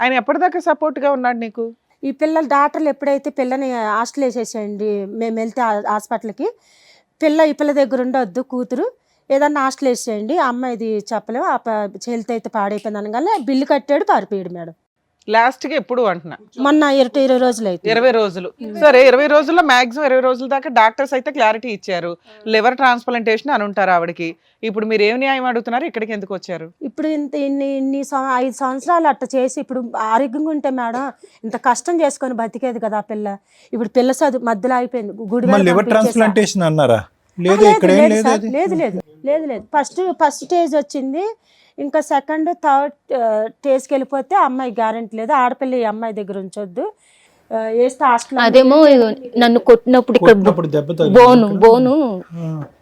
ఆయన ఎప్పటిదాకా సపోర్ట్ గా ఉన్నాడు నీకు? ఈ పిల్లలు డాక్టర్లు ఎప్పుడైతే పిల్లని హాస్టల్ వేసేసేయండి, మేము వెళ్తే హాస్పిటల్కి, ఈ పిల్ల దగ్గర ఉండొద్దు, కూతురు ఏదన్నా హాస్టల్ వేసేయండి, అమ్మాయిది చెప్పలేము, హెల్త్ అయితే పాడైపోయింది అనగానే బిల్లు కట్టాడు, పారిపోయాడు మేడం. లాస్ట్ గా ఎప్పుడు అంటున్నా? మొన్న 20 రోజులు అయితే. 20 రోజులు. సరే 20 రోజుల్లో మాక్సిమం 20 రోజుల దాకా డాక్టర్స్ అయితే క్లారిటీ ఇచ్చారు, లివర్ ట్రాన్స్ప్లాంటేషన్ అని ఉంటారు ఆవిడకి. ఇప్పుడు మీరు ఏం న్యాయం అడుగుతున్నారు? ఇక్కడికి ఎందుకు వచ్చారు? ఇప్పుడు ఇన్ని 5 సంవత్సరాలు అట్లా చేసి ఇప్పుడు ఆరోగ్యంగా ఉంటే మేడం ఇంత కష్టం చేసుకొని బతికేది కదా ఆ పిల్ల. ఇప్పుడు పిల్ల చదువు మధ్యలో అయిపోయింది. లివర్ ట్రాన్స్ప్లాంటేషన్ అన్నారా? లేదు, ఇక్కడ ఏం లేదు అది. లేదు ఫస్ట్ స్టేజ్ వచ్చింది, ఇంకా సెకండ్ థర్డ్ స్టేజ్కి వెళ్ళిపోతే అమ్మాయి గ్యారెంటీ లేదు. ఆడపిల్ల ఈ అమ్మాయి దగ్గర ఉంచొద్దు, వేస్తే హాస్టల్. అదేమో నన్ను కొట్టినప్పుడు ఇక్కడ దెబ్బ తగిలింది. బోను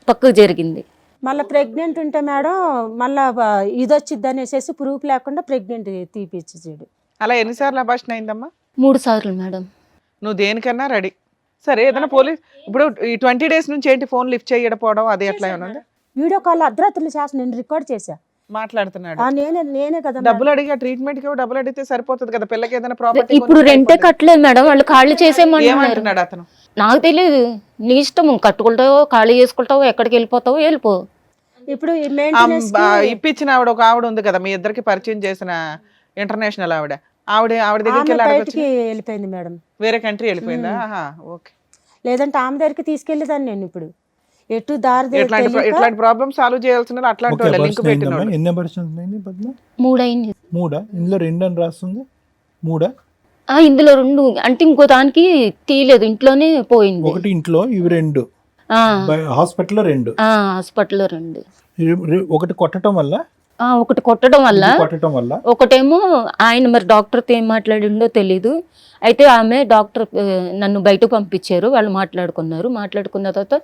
పక్కకు జరిగింది. మళ్ళీ ప్రెగ్నెంట్ ఉంటే మేడం మళ్ళీ ఇది వచ్చిద్ది అనేసి ప్రూఫ్ లేకుండా ప్రెగ్నెంట్ తీపిచ్చేసాడు. అలా ఎన్నిసార్లు అబార్షన్ అయిందమ్మా? 3 సార్లు మేడం. నువ్వు దేనికన్నా రెడీ. సరే ఏదైనా పోలీస్ ఇప్పుడు ఈ 20 days నుంచి ఏంటి ఫోన్ లిఫ్ట్ చేయకపోవడం, అది ఎట్లా ఏమన్నా? వీడియో కాల్ అర్ధరాత్రులు చేసి నేను రికార్డ్ చేశా. మాట్లాడుతున్నాడు. నేనే కదా డబ్బులు అడిగా, ట్రీట్మెంట్ కి డబ్బులు అడిగితే సరిపోతుంది కదా, పిల్లకి ఏదైనా ప్రాపర్టీ. ఇప్పుడు రెంటే కట్టలేదు మేడం, వాళ్ళు ఖాళీ చేసేయమన్నారు. ఏమంటున్నాడు అతను? నాకు తెలియదు, నీ ఇష్టం, కట్టుకుంటావో ఖాళీ చేసుకుంటావో ఎక్కడికి వెళ్ళిపోతావో వెళ్ళిపో. ఇప్పుడు ఇప్పించిన ఆవిడ ఉంది కదా, మీ ఇద్దరికి పరిచయం చేసిన ఇంటర్నేషనల్ ఆవిడ దగ్గరికి వెళ్ళిపోయింది మేడం. వేరే కంట్రీ వెళ్ళిపోయిందా? ఓకే. లేదంటే ఆమె దగ్గరికి తీసుకెళ్ళేదాన్ని నేను ఇప్పుడు ఎటు దారి ఇట్లాంటి ప్రాబ్లమ్ సాల్వ్ చేయాల్సిన అట్లాంటి ఓకే, వాళ్ళు లింక్ అబార్షన్ పెట్టిన అయిందమ్మా. వాళ్ళు. ఎన్ని అబార్షన్స్ అయింది పద్మ? 3 అయింది. 3 ఇందులో 2 అని రాస్తుంది. 3 ఇందులో 2 అంటే ఇంకో దానికి తీయలేదు, ఇంట్లోనే పోయింది. ఒకటి ఇంట్లో, ఇవి 2 హాస్పిటల్లో 2. హాస్పిటల్లో 2. ఒకటి కొట్టడం వల్ల, ఒకటి కొట్టడం వల్ల, ఇది కొట్టడం వల్ల, ఒకటేమో ఆయన మరి డాక్టర్తో ఏం మాట్లాడిండో తెలీదు. అయితే ఆమె డాక్టర్ నన్ను బయటకు పంపించారు, వాళ్ళు మాట్లాడుకున్న తర్వాత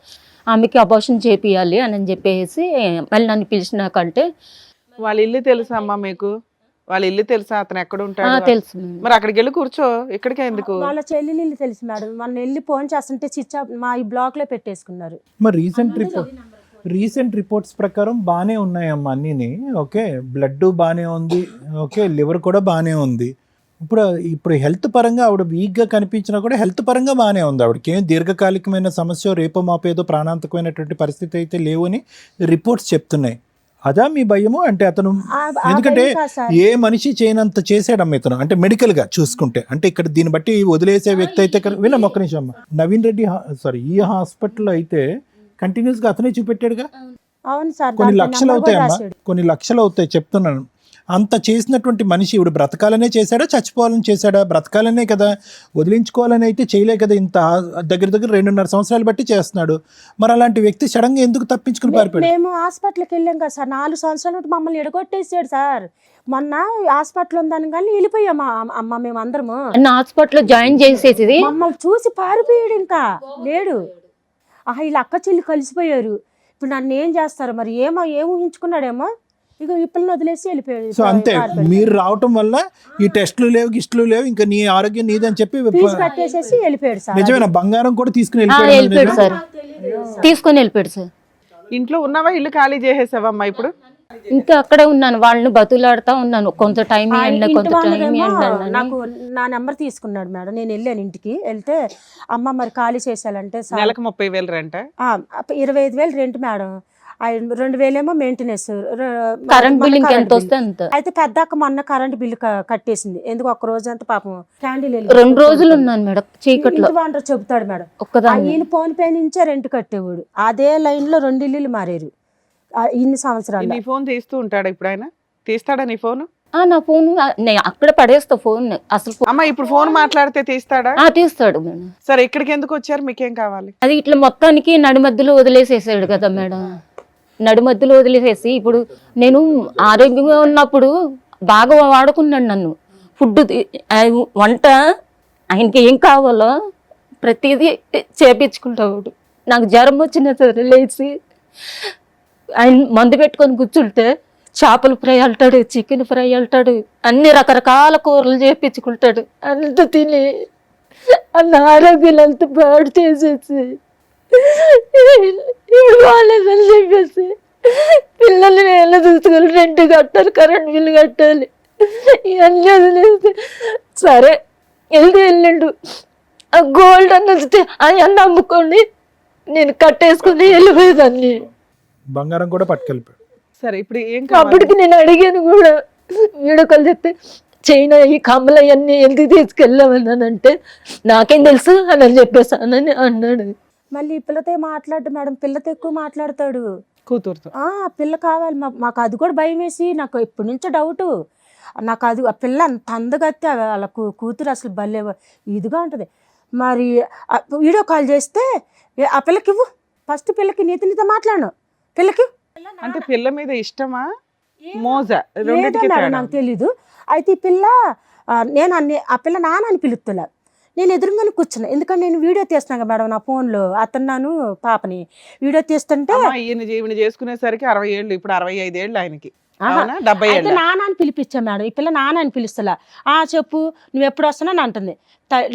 ఆమెకి అబార్షన్ చేపియాలి అని చెప్పేసి మళ్ళీ నన్ను పిలిచినాకంటే వాళ్ళ ఇల్లు తెలుసా అమ్మా మీకు? వాళ్ళ ఇల్లు తెలుసా? అతను ఎక్కడ ఉంటాడు? తెలుసు. మరి అక్కడికి వెళ్ళి కూర్చో, ఇక్కడికే ఎందుకు? వాళ్ళ చెల్లెలు తెలుసు మేడం. మొన్న వెళ్ళి ఫోన్ చేస్తుంటే స్విచ్ ఆఫ్ మా ఈ బ్లాక్ లో పెట్టేసుకున్నారు. మరి రీసెంట్ రిపోర్ట్స్ ప్రకారం బాగానే ఉన్నాయమ్మా అన్నీని. ఓకే, బ్లడ్ బాగానే ఉంది, ఓకే, లివర్ కూడా బాగానే ఉంది. ఇప్పుడు హెల్త్ పరంగా ఆవిడ వీక్గా కనిపించినా కూడా హెల్త్ పరంగా బాగానే ఉంది. ఆవిడకి ఏం దీర్ఘకాలికమైన సమస్య, రేపో మాపేదో ప్రాణాంతకమైనటువంటి పరిస్థితి అయితే లేవు అని రిపోర్ట్స్ చెప్తున్నాయి. అదా మీ భయము? అంటే అతను ఎందుకంటే ఏ మనిషి చేయనంత చేసాడమ్మ ఇతను, అంటే మెడికల్ గా చూసుకుంటే. అంటే ఇక్కడ దీన్ని బట్టి వదిలేసే వ్యక్తి అయితే వినమ్మ ఒక్క నిమిషం అమ్మ. నవీన్ రెడ్డి ఈ హాస్పిటల్లో అయితే కంటిన్యూస్ గా అతనే చూపెట్టాడుగా. అవును సార్, కొన్ని లక్షలు అవుతాయమ్మా, కొన్ని లక్షలు అవుతాయి చెప్తున్నాను. అంత చేసినటువంటి మనిషి ఇప్పుడు బ్రతకాలనే చేశాడా, చచ్చిపోవాలని చేశాడా? బ్రతకాలనే కదా, వదిలించుకోవాలని అయితే చేయలే కదా. ఇంత దగ్గర 2.5 సంవత్సరాలు బట్టి చేస్తున్నాడు. మరి అలాంటి వ్యక్తి సడన్ గా ఎందుకు తప్పించుకుని పారిపోయాడు? మేము హాస్పిటల్కి వెళ్ళాం కదా సార్, 4 సంవత్సరాల నుండి మమ్మల్ని ఎడగొట్టేసాడు సార్. మొన్న హాస్పిటల్ ఉందని కానీ వెళ్ళిపోయాము అమ్మ మేము అందరము. హాస్పిటల్లో జాయిన్ చేసేది మమ్మల్ని చూసి పారిపోయాడు, ఇంకా లేడు. వీళ్ళ అక్క చెల్లి కలిసిపోయారు. ఇప్పుడు నన్ను ఏం చేస్తారు మరి? ఏం ఊహించుకున్నాడేమో, ఇక ఈ పిల్లని వదిలేసి వెళ్ళిపోయాడు. సో అంతే, మీరు రావటం వల్ల ఈ టెస్టులు లేవు, గిస్టులు లేవు, ఇంకా నీ ఆరోగ్యం నీదని చెప్పి ఫీజు కట్టేసేసి వెళ్ళిపోయాడు సార్. నిజమేనా? బంగారం కూడా తీసుకుని వెళ్ళిపోయాడు సార్, తీసుకొని వెళ్ళిపోయాడు సార్. ఇంట్లో ఉన్నావా? ఇల్లు ఖాళీ చేసేసావమ్మా ఇప్పుడు? ఇంకా అక్కడే ఉన్నాను, వాళ్ళని బతులాడుతా ఉన్నాను. కొంత టైం నాకు నా నెంబర్ తీసుకున్నాడు మేడం. నేను వెళ్ళాను ఇంటికి, వెళ్తే అమ్మ మరి ఖాళీ చేసేయాలంటే నెలకు 30,000 రెంట, 25,000 రెంట్ మేడం, 2,000 ఏమో మెయింటెనెన్స్, కరెంట్ బిల్ ఎంత వస్తే అంత. అయితే పెద్దక్క మొన్న కరెంట్ బిల్లు కట్టేసింది. ఎందుకు ఒక్క రోజు అంతా పాపం క్యాండిల్ 2 రోజులు ఉన్నాను మేడం చీకట్లో. చెబుతాడు మేడం, ఒక్కదాన్ని. ఈయన ఫోన్ పే నుంచే రెంట్ కట్టేవాడు. అదే లైన్ లో 2 ఇల్లులు మారారు ఇన్ని సంవత్సరాలు. నీ ఫోన్ తీస్తూ ఉంటాడా ఇప్పుడు? ఆయన తీస్తాడా నీ ఫోన్? నా ఫోన్ అక్కడ పడేస్తా ఫోన్ అసలు. అమ్మ ఇప్పుడు ఫోన్ మాట్లాడితే తీస్తాడా? తీస్తాడు మేడం. సరే, ఇక్కడికి ఎందుకు వచ్చారు? మీకేం కావాలి? అది ఇట్లా మొత్తానికి నడిమధ్యలో వదిలేసేసాడు కదా మేడం. నడిమధ్యలో వదిలేసేసి ఇప్పుడు నేను ఆరోగ్యంగా ఉన్నప్పుడు బాగా వాడుకున్నాడు నన్ను. ఫుడ్, వంట, ఆయనకి ఏం కావాలో ప్రతిదీ చేపించుకుంటాడు. నాకు జ్వరం వచ్చిన సరే లేచి ఆయన మందు పెట్టుకొని కూర్చుంటే చేపల ఫ్రై అంటాడు, చికెన్ ఫ్రై అంటాడు, అన్ని రకరకాల కూరలు చేపించుకుంటాడు. అంత తిని అన్న ఆరోగ్యాలు అంత పాడు చేసేసి వాళ్ళని చెప్పేసి పిల్లల్ని ఎలా చూసుకోవాలి, రెంట్ కట్టాలి, కరెంట్ బిల్లు కట్టాలి, ఇవన్నీ వదిలేసి సరే వెళ్ళిండు. ఆ గోల్డ్ అని వస్తే అవన్నీ అమ్ముకోండి నేను కట్టేసుకుని వెళ్ళిపోయేదాన్ని. బంగారం కూడా పట్టుకెళ్ళిపోయాడు. సరే, ఇప్పుడు ఏం కావాలి? అప్పటికి నేను అడిగాను కూడా, వీడియోకాలు చెప్తే చైనా ఈ కమ్మలు అవన్నీ ఎందుకు తీసుకెళ్ళామన్నానంటే నాకేం తెలుసు అని చెప్పేసానని అన్నాడు. మళ్ళీ పిల్లతో మాట్లాడు మేడం, పిల్లతో ఎక్కువ మాట్లాడతాడు, కూతురుతో. పిల్ల కావాలి మాకు. అది కూడా భయం వేసి నాకు ఎప్పటి నుంచో డౌట్. నాకు అది ఆ పిల్ల అంత అందగత్తే, వాళ్ళ కూతురు అసలు భలే ఇదిగా ఉంటుంది. మరి వీడియో కాల్ చేస్తే ఆ పిల్లకి ఇవ్వు, ఫస్ట్ పిల్లకి నీతో మాట్లాడు, పిల్లకి. అంటే పిల్ల మీద ఇష్టమా మోజా? నాకు తెలీదు. అయితే ఈ పిల్ల నేను ఆ పిల్ల నాన్న అని పిలుస్తున్నా. నేను ఎదురుగానే కూర్చున్నా, ఎందుకంటే నేను వీడియో తీస్తున్నాను కదా మేడం నా ఫోన్లో. అతన్నాను పాపని వీడియో తీస్తుంటే ఈయన చేసుకునేసరికి 60 ఏళ్ళు, ఇప్పుడు 65 ఏళ్ళు ఆయనకి. 70 ఏళ్ళు. నాన్న అని పిలిపించా మేడం. ఈ పిల్ల నాన్న అని పిలుస్తా. చెప్పు నువ్వు ఎప్పుడు వస్తున్నాను అంటుంది.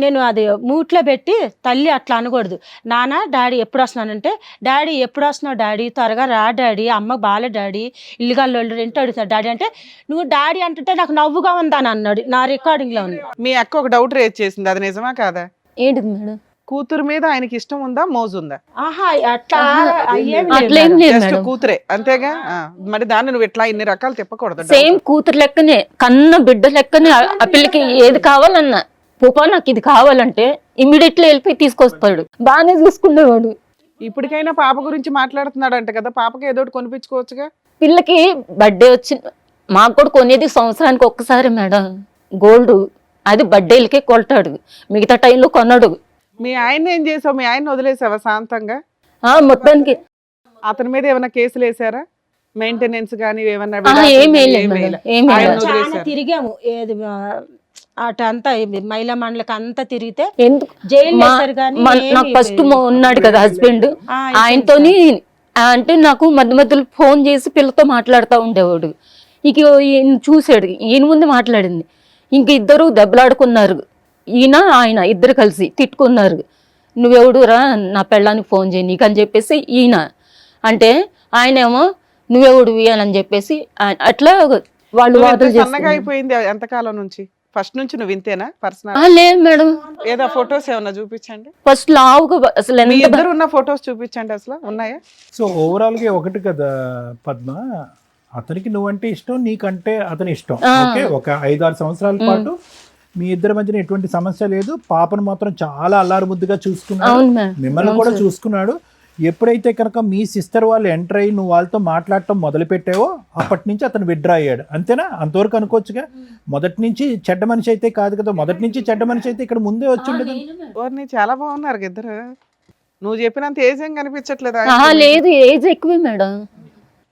నేను అది మూట్లో పెట్టి తల్లి అట్లా అనకూడదు. నాన్న డాడీ ఎప్పుడు వస్తున్నానంటే, డాడీ ఎప్పుడు వస్తున్నావు డాడీ, త్వరగా రా డాడీ, అమ్మ బాలే డాడీ, ఇల్లుగాళ్ళు రెంట్ అడుగుతాడు డాడీ అంటే, నువ్వు డాడీ అంటుంటే నాకు నవ్వుగా ఉందని అన్నాడు. నా రికార్డింగ్లో ఉంది. మీ అక్క ఒక డౌట్ రేజ్ చేసింది, అది నిజమా కాదా? ఏంటిది మేడం? కూతురు మీద ఆయనకి ఇష్టం ఉందా, మోజు ఉందా? అట్లా కూతురే అంతేగా. మరి దాన్ని నువ్వు ఇట్లా ఇన్ని రకాలు తిప్పకూడదు. సేమ్ కూతురు లెక్కనే, కన్న బిడ్డ లెక్కనే. ఆ పిల్లకి ఏది కావాలన్నా, పూపా నాకు ఇది కావాలంటే ఇమ్మీడియట్లీ వెళ్ళిపోయి తీసుకొస్తాడు, బాగానే చూసుకునేవాడు. ఇప్పటికైనా పాప గురించి మాట్లాడుతున్నాడంట కదా, పాపకి ఏదో ఒకటి కొనిపించుకోవచ్చుగా. పిల్లకి బర్త్డే వచ్చి మాకు కూడా కొనేది సంవత్సరానికి ఒక్కసారి మేడం గోల్డ్, అది బర్త్డేలకే కొంటాడు, మిగతా టైంలో కొనడు. మీ ఆయన ఏం చేసావు? మీ ఆయన వదిలేసావా శాంతంగా? మొత్తానికి అతని మీద ఏమైనా కేసులు వేసారా? మెయింటెనెన్స్ కానీ ఏమన్నా ఏమీ లేదు మేడం, ఏమీ ఆయన లేదు. చాలా వదిలేశారు. తిరిగాము, ఏది అటు అంతా మహిళా మండలికి అంతా తిరిగితే ఎందుకు జైలు వేశారు కానీ నాకు ఫస్ట్ ఉన్నాడు కదా హస్బెండ్, ఆయనతోని అంటే నాకు మధ్య మధ్యలో ఫోన్ చేసి పిల్లతో మాట్లాడుతూ ఉండేవాడు. ఇక ఈయన చూసాడు, ఈయన ముందు మాట్లాడింది, ఇంక ఇద్దరు దెబ్బలాడుకున్నారు, ఈయన ఆయన ఇద్దరు కలిసి తిట్టుకున్నారు. నువ్వెవడురా నా పెళ్ళానికి ఫోన్ చేయి నీకు అని చెప్పేసి ఈయన అంటే, ఆయన ఏమో నువ్వెవడువి అని చెప్పేసి అట్లా వాళ్ళు వాదన సన్నగా చేస్తున్నారు. అయిపోయింది ఎంతకాలం నుంచి? ఫస్ట్ నుంచి నువ్వు వింతేనా పర్సనల్? లేదు మేడం, ఏదో ఫొటోస్ ఏమన్నా చూపించండి. ఫస్ట్ లావుగా అసలు మీ ఎంత ఇద్దరు ఉన్న ఫొటోస్ చూపించండి, అసలు ఉన్నాయా? సో ఓవరాల్గా ఒకటి కదా పద్మ, అతనికి నువ్వంటే ఇష్టం, నీకంటే అతని ఇష్టం. ఓకే, ఒక 5-6 సంవత్సరాల పాటు మీ ఇద్దరి మధ్యన ఎటువంటి సమస్య లేదు. పాపను మాత్రం చాలా అల్లారు ముద్దుగా చూసుకున్నాడు, అవును మేడం, మిమ్మల్ని కూడా చూసుకున్నాడు. ఎప్పుడైతే కనుక మీ సిస్టర్ వాళ్ళు ఎంటర్ అయ్యి నువ్వు వాళ్ళతో మాట్లాడటం మొదలు పెట్టావో అప్పటి నుంచి అతను విత్డ్రా అయ్యాడు. అంతేనా? అంతవరకు అనుకోవచ్చుగా. మొదటి నుంచి చెడ్డ మనిషి అయితే కాదు కదా, మొదటి నుంచి చెడ్డ మనిషి అయితే ఇక్కడ ముందే వచ్చి ఉండదు. ఓర్ని చాలా బాగున్నారు ఇద్దరు. నువ్వు చెప్పినంత ఏజ్ ఏం కనిపించట్లేదు. లేదు ఏజ్ ఎక్కువే మేడం.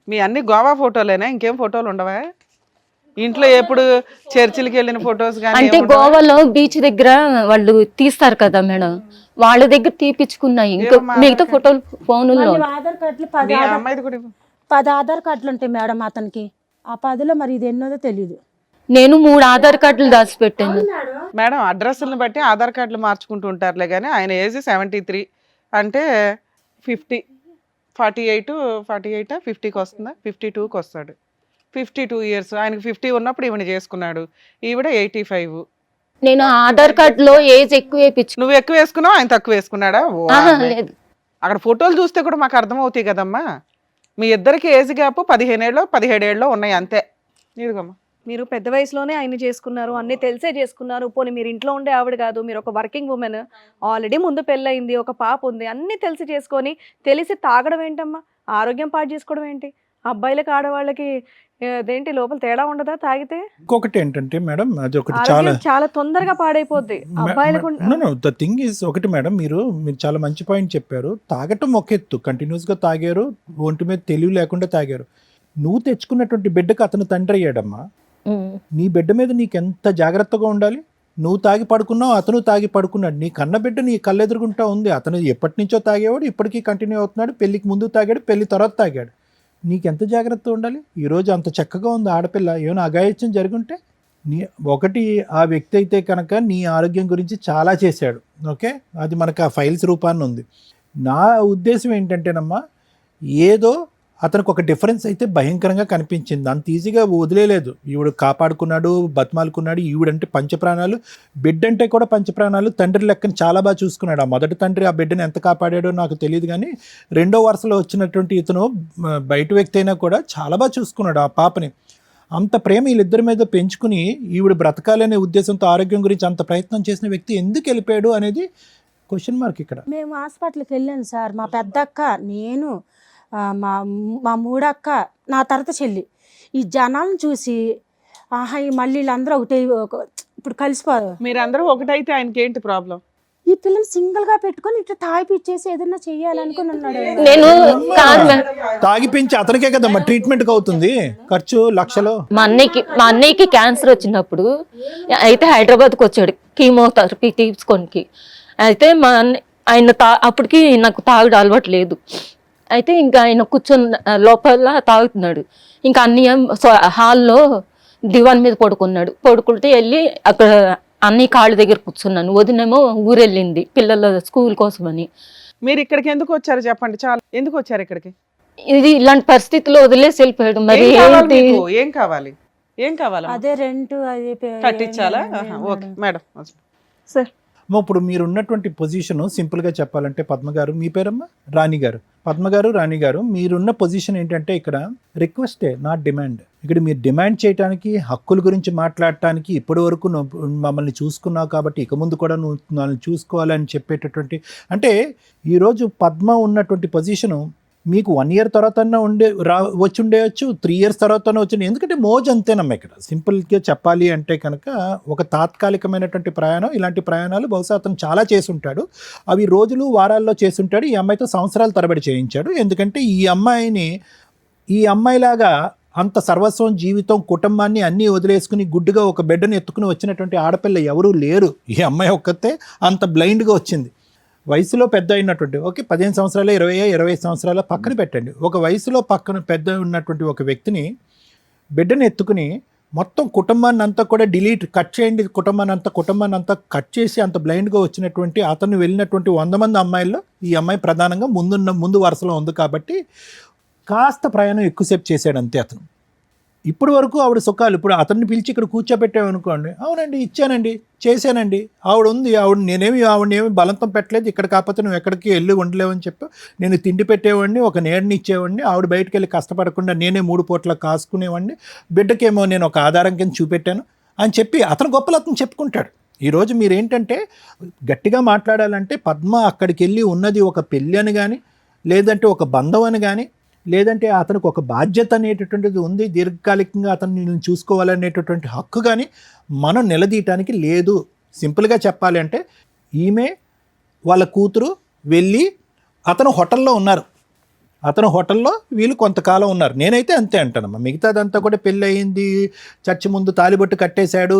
మీ అన్ని గోవా ఫోటోలేనా? ఇంకేం ఫోటోలు ఉండవా ఇంట్లో? ఎప్పుడు చర్చిలకి వెళ్ళిన ఫొటోస్ అంటే గోవాలో బీచ్ దగ్గర వాళ్ళు తీస్తారు కదా మేడం, వాళ్ళ దగ్గర తీపిచ్చుకున్నాయి. ఇంకా మిగతా ఫోటోలు ఫోన్లో. ఆధార్ కార్డులు 10 అమ్మాయిది కూడా 10 ఆధార్ కార్డులు ఉంటాయి మేడం అతనికి. ఆ 10లో మరి ఇది ఎన్నోదో తెలియదు. నేను 3 ఆధార్ కార్డులు దాచిపెట్టాను మేడం. అడ్రస్లను బట్టి ఆధార్ కార్డులు మార్చుకుంటూ ఉంటారులే కానీ ఆయన ఏజ్ 73 అంటే 50, 48, 50కి వస్తుందా? 52కి వస్తాడు. 52 ఇయర్స్. ఆయనకి 50 ఉన్నప్పుడు ఈవిడ చేసుకున్నాడు, ఈవిడ 85. నేను ఆధార్ కార్డులో ఏజ్ ఎక్కువ వేయించు. నువ్వు ఎక్కువ వేసుకున్నావు, ఆయన తక్కువ వేసుకున్నాడా? లేదు, అక్కడ ఫోటోలు చూస్తే కూడా మాకు అర్థమవుతాయి కదమ్మా. మీ ఇద్దరికి ఏజ్ గ్యాప్ 15 ఏళ్ళు 17 ఏళ్ళు ఉన్నాయి అంతే. ఇదిగమ్మా, మీరు పెద్ద వయసులోనే ఆయన చేసుకున్నారు, అన్ని తెలిసే చేసుకున్నారు. పోనీ మీరు ఇంట్లో ఉండే ఆవిడ కాదు, మీరు ఒక వర్కింగ్ ఉమెన్, ఆల్రెడీ ముందు పెళ్ళయింది, ఒక పాప ఉంది, అన్ని తెలిసి చేసుకొని తెలిసి తాగడం ఏంటమ్మా? ఆరోగ్యం పాడు చేసుకోవడం ఏంటి? అబ్బాయిలకి ఆడవాళ్ళకి అదేంటి లోపల తేడా ఉండదా తాగితే? ఇంకొకటి ఏంటంటే మేడం, అది ఒకటి ఆరోగ్యం చాలా తొందరగా పాడైపోద్ది అబ్బాయిలకు. ద థింగ్ ఈజ్ ఒకటి మేడం, మీరు చాలా మంచి పాయింట్ చెప్పారు. తాగటం ఒక ఎత్తు, కంటిన్యూస్గా తాగారు, ఒంటి మీద తెలివి లేకుండా తాగారు. నువ్వు తెచ్చుకున్నటువంటి బిడ్డకు అతను తండ్రి అయ్యాడమ్మా. నీ బిడ్డ మీద నీకు ఎంత జాగ్రత్తగా ఉండాలి. నువ్వు తాగి పడుకున్నావు, అతను తాగి పడుకున్నాడు. నీ కన్న బిడ్డ నీ కళ్ళెదురుగుంటా ఉంది. అతను ఎప్పటి నుంచో తాగేవాడు, ఇప్పటికీ కంటిన్యూ అవుతున్నాడు. పెళ్ళికి ముందు తాగాడు, పెళ్లి తర్వాత తాగాడు. నీకెంత జాగ్రత్త ఉండాలి. ఈరోజు అంత చక్కగా ఉంది ఆడపిల్ల, ఏమైనా అఘాయిత్యం జరుగుంటే ఒకటి ఆ వ్యక్తి అయితే కనుక నీ ఆరోగ్యం గురించి చాలా చేశాడు. ఓకే, అది మనకు ఆ ఫైల్స్ రూపాన్ని ఉంది. నా ఉద్దేశం ఏంటంటేనమ్మా, ఏదో అతనికి ఒక డిఫరెన్స్ అయితే భయంకరంగా కనిపించింది. అంత ఈజీగా వదిలేలేదు. ఈవిడ కాపాడుకున్నాడు, బతిమాలుకున్నాడు. ఈవిడంటే పంచప్రాణాలు, బిడ్డ అంటే కూడా పంచప్రాణాలు. తండ్రి లెక్కని చాలా బాగా చూసుకున్నాడు. ఆ మొదటి తండ్రి ఆ బిడ్డను ఎంత కాపాడాడో నాకు తెలియదు, కానీ రెండో వరుసలో వచ్చినటువంటి ఇతను బయట వ్యక్తి అయినా కూడా చాలా బాగా చూసుకున్నాడు ఆ పాపని. అంత ప్రేమ వీళ్ళిద్దరి మీద పెంచుకుని ఈవిడ బ్రతకాలనే ఉద్దేశంతో ఆరోగ్యం గురించి అంత ప్రయత్నం చేసిన వ్యక్తి ఎందుకు వెళ్ళిపోయాడు అనేది క్వశ్చన్ మార్క్ ఇక్కడ. మేము హాస్పిటల్కి వెళ్ళాను సార్. మా పెద్దక్క, నేను, మా మూడక్క, నా తర్వాత చెల్లి. ఈ జనాలను చూసి ఆహా మళ్ళీ వీళ్ళందరూ ఒకటే ఇప్పుడు కలిసిపోరు. మీరందరూ ఒకటైతే ఆయనకి ఏంటి ప్రాబ్లం? ఈ పిల్లలు సింగిల్ గా పెట్టుకొని ఇట్లా తాగిపిచ్చేసి ఏదైనా చెయ్యాలనుకుని ఉన్నాడు. నేను కాదు తాగి పెంచి అతనికే కదమ్మా ట్రీట్మెంట్ అవుతుంది, ఖర్చు లక్షలు. మా అన్నయ్యకి క్యాన్సర్ వచ్చినప్పుడు అయితే హైదరాబాద్కి వచ్చాడు కీమోథెరపీ తీసుకోనికి. అయితే మా ఆయన అప్పటికి నాకు తాగుడు అలవాటు లేదు. అయితే ఇంకా ఆయన కూర్చొని లోపల తాగుతున్నాడు. ఇంకా అన్నయ్య హాల్లో దివాన్ మీద పడుకున్నాడు. పడుకుంటే వెళ్ళి అక్కడ అన్నయ్య కాళ్ళ దగ్గర కూర్చున్నాను. వదినేమో ఊరెళ్ళింది పిల్లల స్కూల్ కోసమని. మీరు ఇక్కడికి ఎందుకు వచ్చారు చెప్పండి? చాలా ఎందుకు వచ్చారు ఇక్కడికి? ఇది ఇలాంటి పరిస్థితిలో వదిలేసి వెళ్ళిపోయాడు. మరి ఏం కావాలి? ఏం కావాలి? అదే రెంట్ అది కట్టించాలా? Okay madam. సార్ ఇప్పుడు మీరు ఉన్నటువంటి పొజిషన్ సింపుల్గా చెప్పాలంటే పద్మ గారు, మీ పేరమ్మా? రాణి గారు. పద్మ గారు, రాణి గారు, మీరున్న పొజిషన్ ఏంటంటే ఇక్కడ రిక్వెస్టే, నాట్ డిమాండ్. ఇక్కడ మీరు డిమాండ్ చేయడానికి, హక్కుల గురించి మాట్లాడటానికి, ఇప్పటి వరకు మమ్మల్ని చూసుకున్నావు కాబట్టి ఇక ముందు కూడా నువ్వు నన్ను చూసుకోవాలని చెప్పేటటువంటి, అంటే ఈరోజు పద్మ ఉన్నటువంటి పొజిషను మీకు 1 year తర్వాత వచ్చి ఉండేయచ్చు, 3 years తర్వాత వచ్చి, ఎందుకంటే మోజ్ అంతేనమ్మా. ఇక్కడ సింపుల్గా చెప్పాలి అంటే కనుక ఒక తాత్కాలికమైనటువంటి ప్రయాణం, ఇలాంటి ప్రయాణాలు బహుశా అతను చాలా చేసుంటాడు. అవి రోజులు వారాల్లో చేసుంటాడు. ఈ అమ్మాయితో సంవత్సరాల తరబడి చేయించాడు. ఎందుకంటే ఈ అమ్మాయిలాగా అంత సర్వస్వం, జీవితం, కుటుంబాన్ని అన్నీ వదిలేసుకుని గుడ్డుగా ఒక బిడ్డను ఎత్తుకుని వచ్చినటువంటి ఆడపిల్ల ఎవరూ లేరు. ఈ అమ్మాయి ఒక్కతే అంత బ్లైండ్గా వచ్చింది. వయసులో పెద్ద అయినటువంటి, ఓకే 15 సంవత్సరాలు, 20 సంవత్సరాల పక్కన పెట్టండి, ఒక వయసులో పక్కన పెద్ద ఉన్నటువంటి ఒక వ్యక్తిని, బిడ్డను ఎత్తుకుని మొత్తం కుటుంబాన్ని అంతా కూడా కట్ చేయండి, కుటుంబాన్ని అంతా కట్ చేసి అంత బ్లైండ్గా వచ్చినటువంటి అతను వెళ్ళినటువంటి 100 మంది అమ్మాయిల్లో ఈ అమ్మాయి ప్రధానంగా ముందు వరుసలో ఉంది కాబట్టి కాస్త ప్రయాణం ఎక్కువసేపు చేశాడు అంతే అతను. ఇప్పుడు వరకు ఆవిడ సుఖాలు, ఇప్పుడు అతన్ని పిలిచి ఇక్కడ కూర్చోబెట్టామనుకోండి, అవునండి ఇచ్చానండి, చేశానండి, నేనేమి బలంతం పెట్టలేదు, ఇక్కడ కాకపోతే నువ్వు ఎక్కడికి వెళ్ళి ఉండలేవని చెప్పి నేను తిండి పెట్టేవాడిని, ఒక నీడని ఇచ్చేవాడిని, ఆవిడ బయటకు వెళ్ళి కష్టపడకుండా నేనే 3 పూట్ల కాసుకునేవాడిని, బిడ్డకేమో నేను ఒక ఆధారం కింద చూపెట్టాను అని చెప్పి అతను గొప్పలు అతను చెప్పుకుంటాడు. ఈరోజు మీరేంటంటే గట్టిగా మాట్లాడాలంటే పద్మ అక్కడికి వెళ్ళి ఉన్నది ఒక పెళ్ళి అని కానీ, లేదంటే ఒక బంధం అని కానీ, లేదంటే అతనికి ఒక బాధ్యత అనేటటువంటిది ఉంది, దీర్ఘకాలికంగా అతను నేను చూసుకోవాలనేటటువంటి హక్కు కానీ మనం నిలదీయటానికి లేదు. సింపుల్గా చెప్పాలి అంటే ఈమె వాళ్ళ కూతురు వెళ్ళి అతను హోటల్లో ఉన్నారు, అతను హోటల్లో వీళ్ళు కొంతకాలం ఉన్నారు. నేనైతే అంతే అంటానమ్మా. మిగతాదంతా కూడా పెళ్ళి అయింది, చర్చి ముందు తాలిబొట్టు కట్టేశాడు,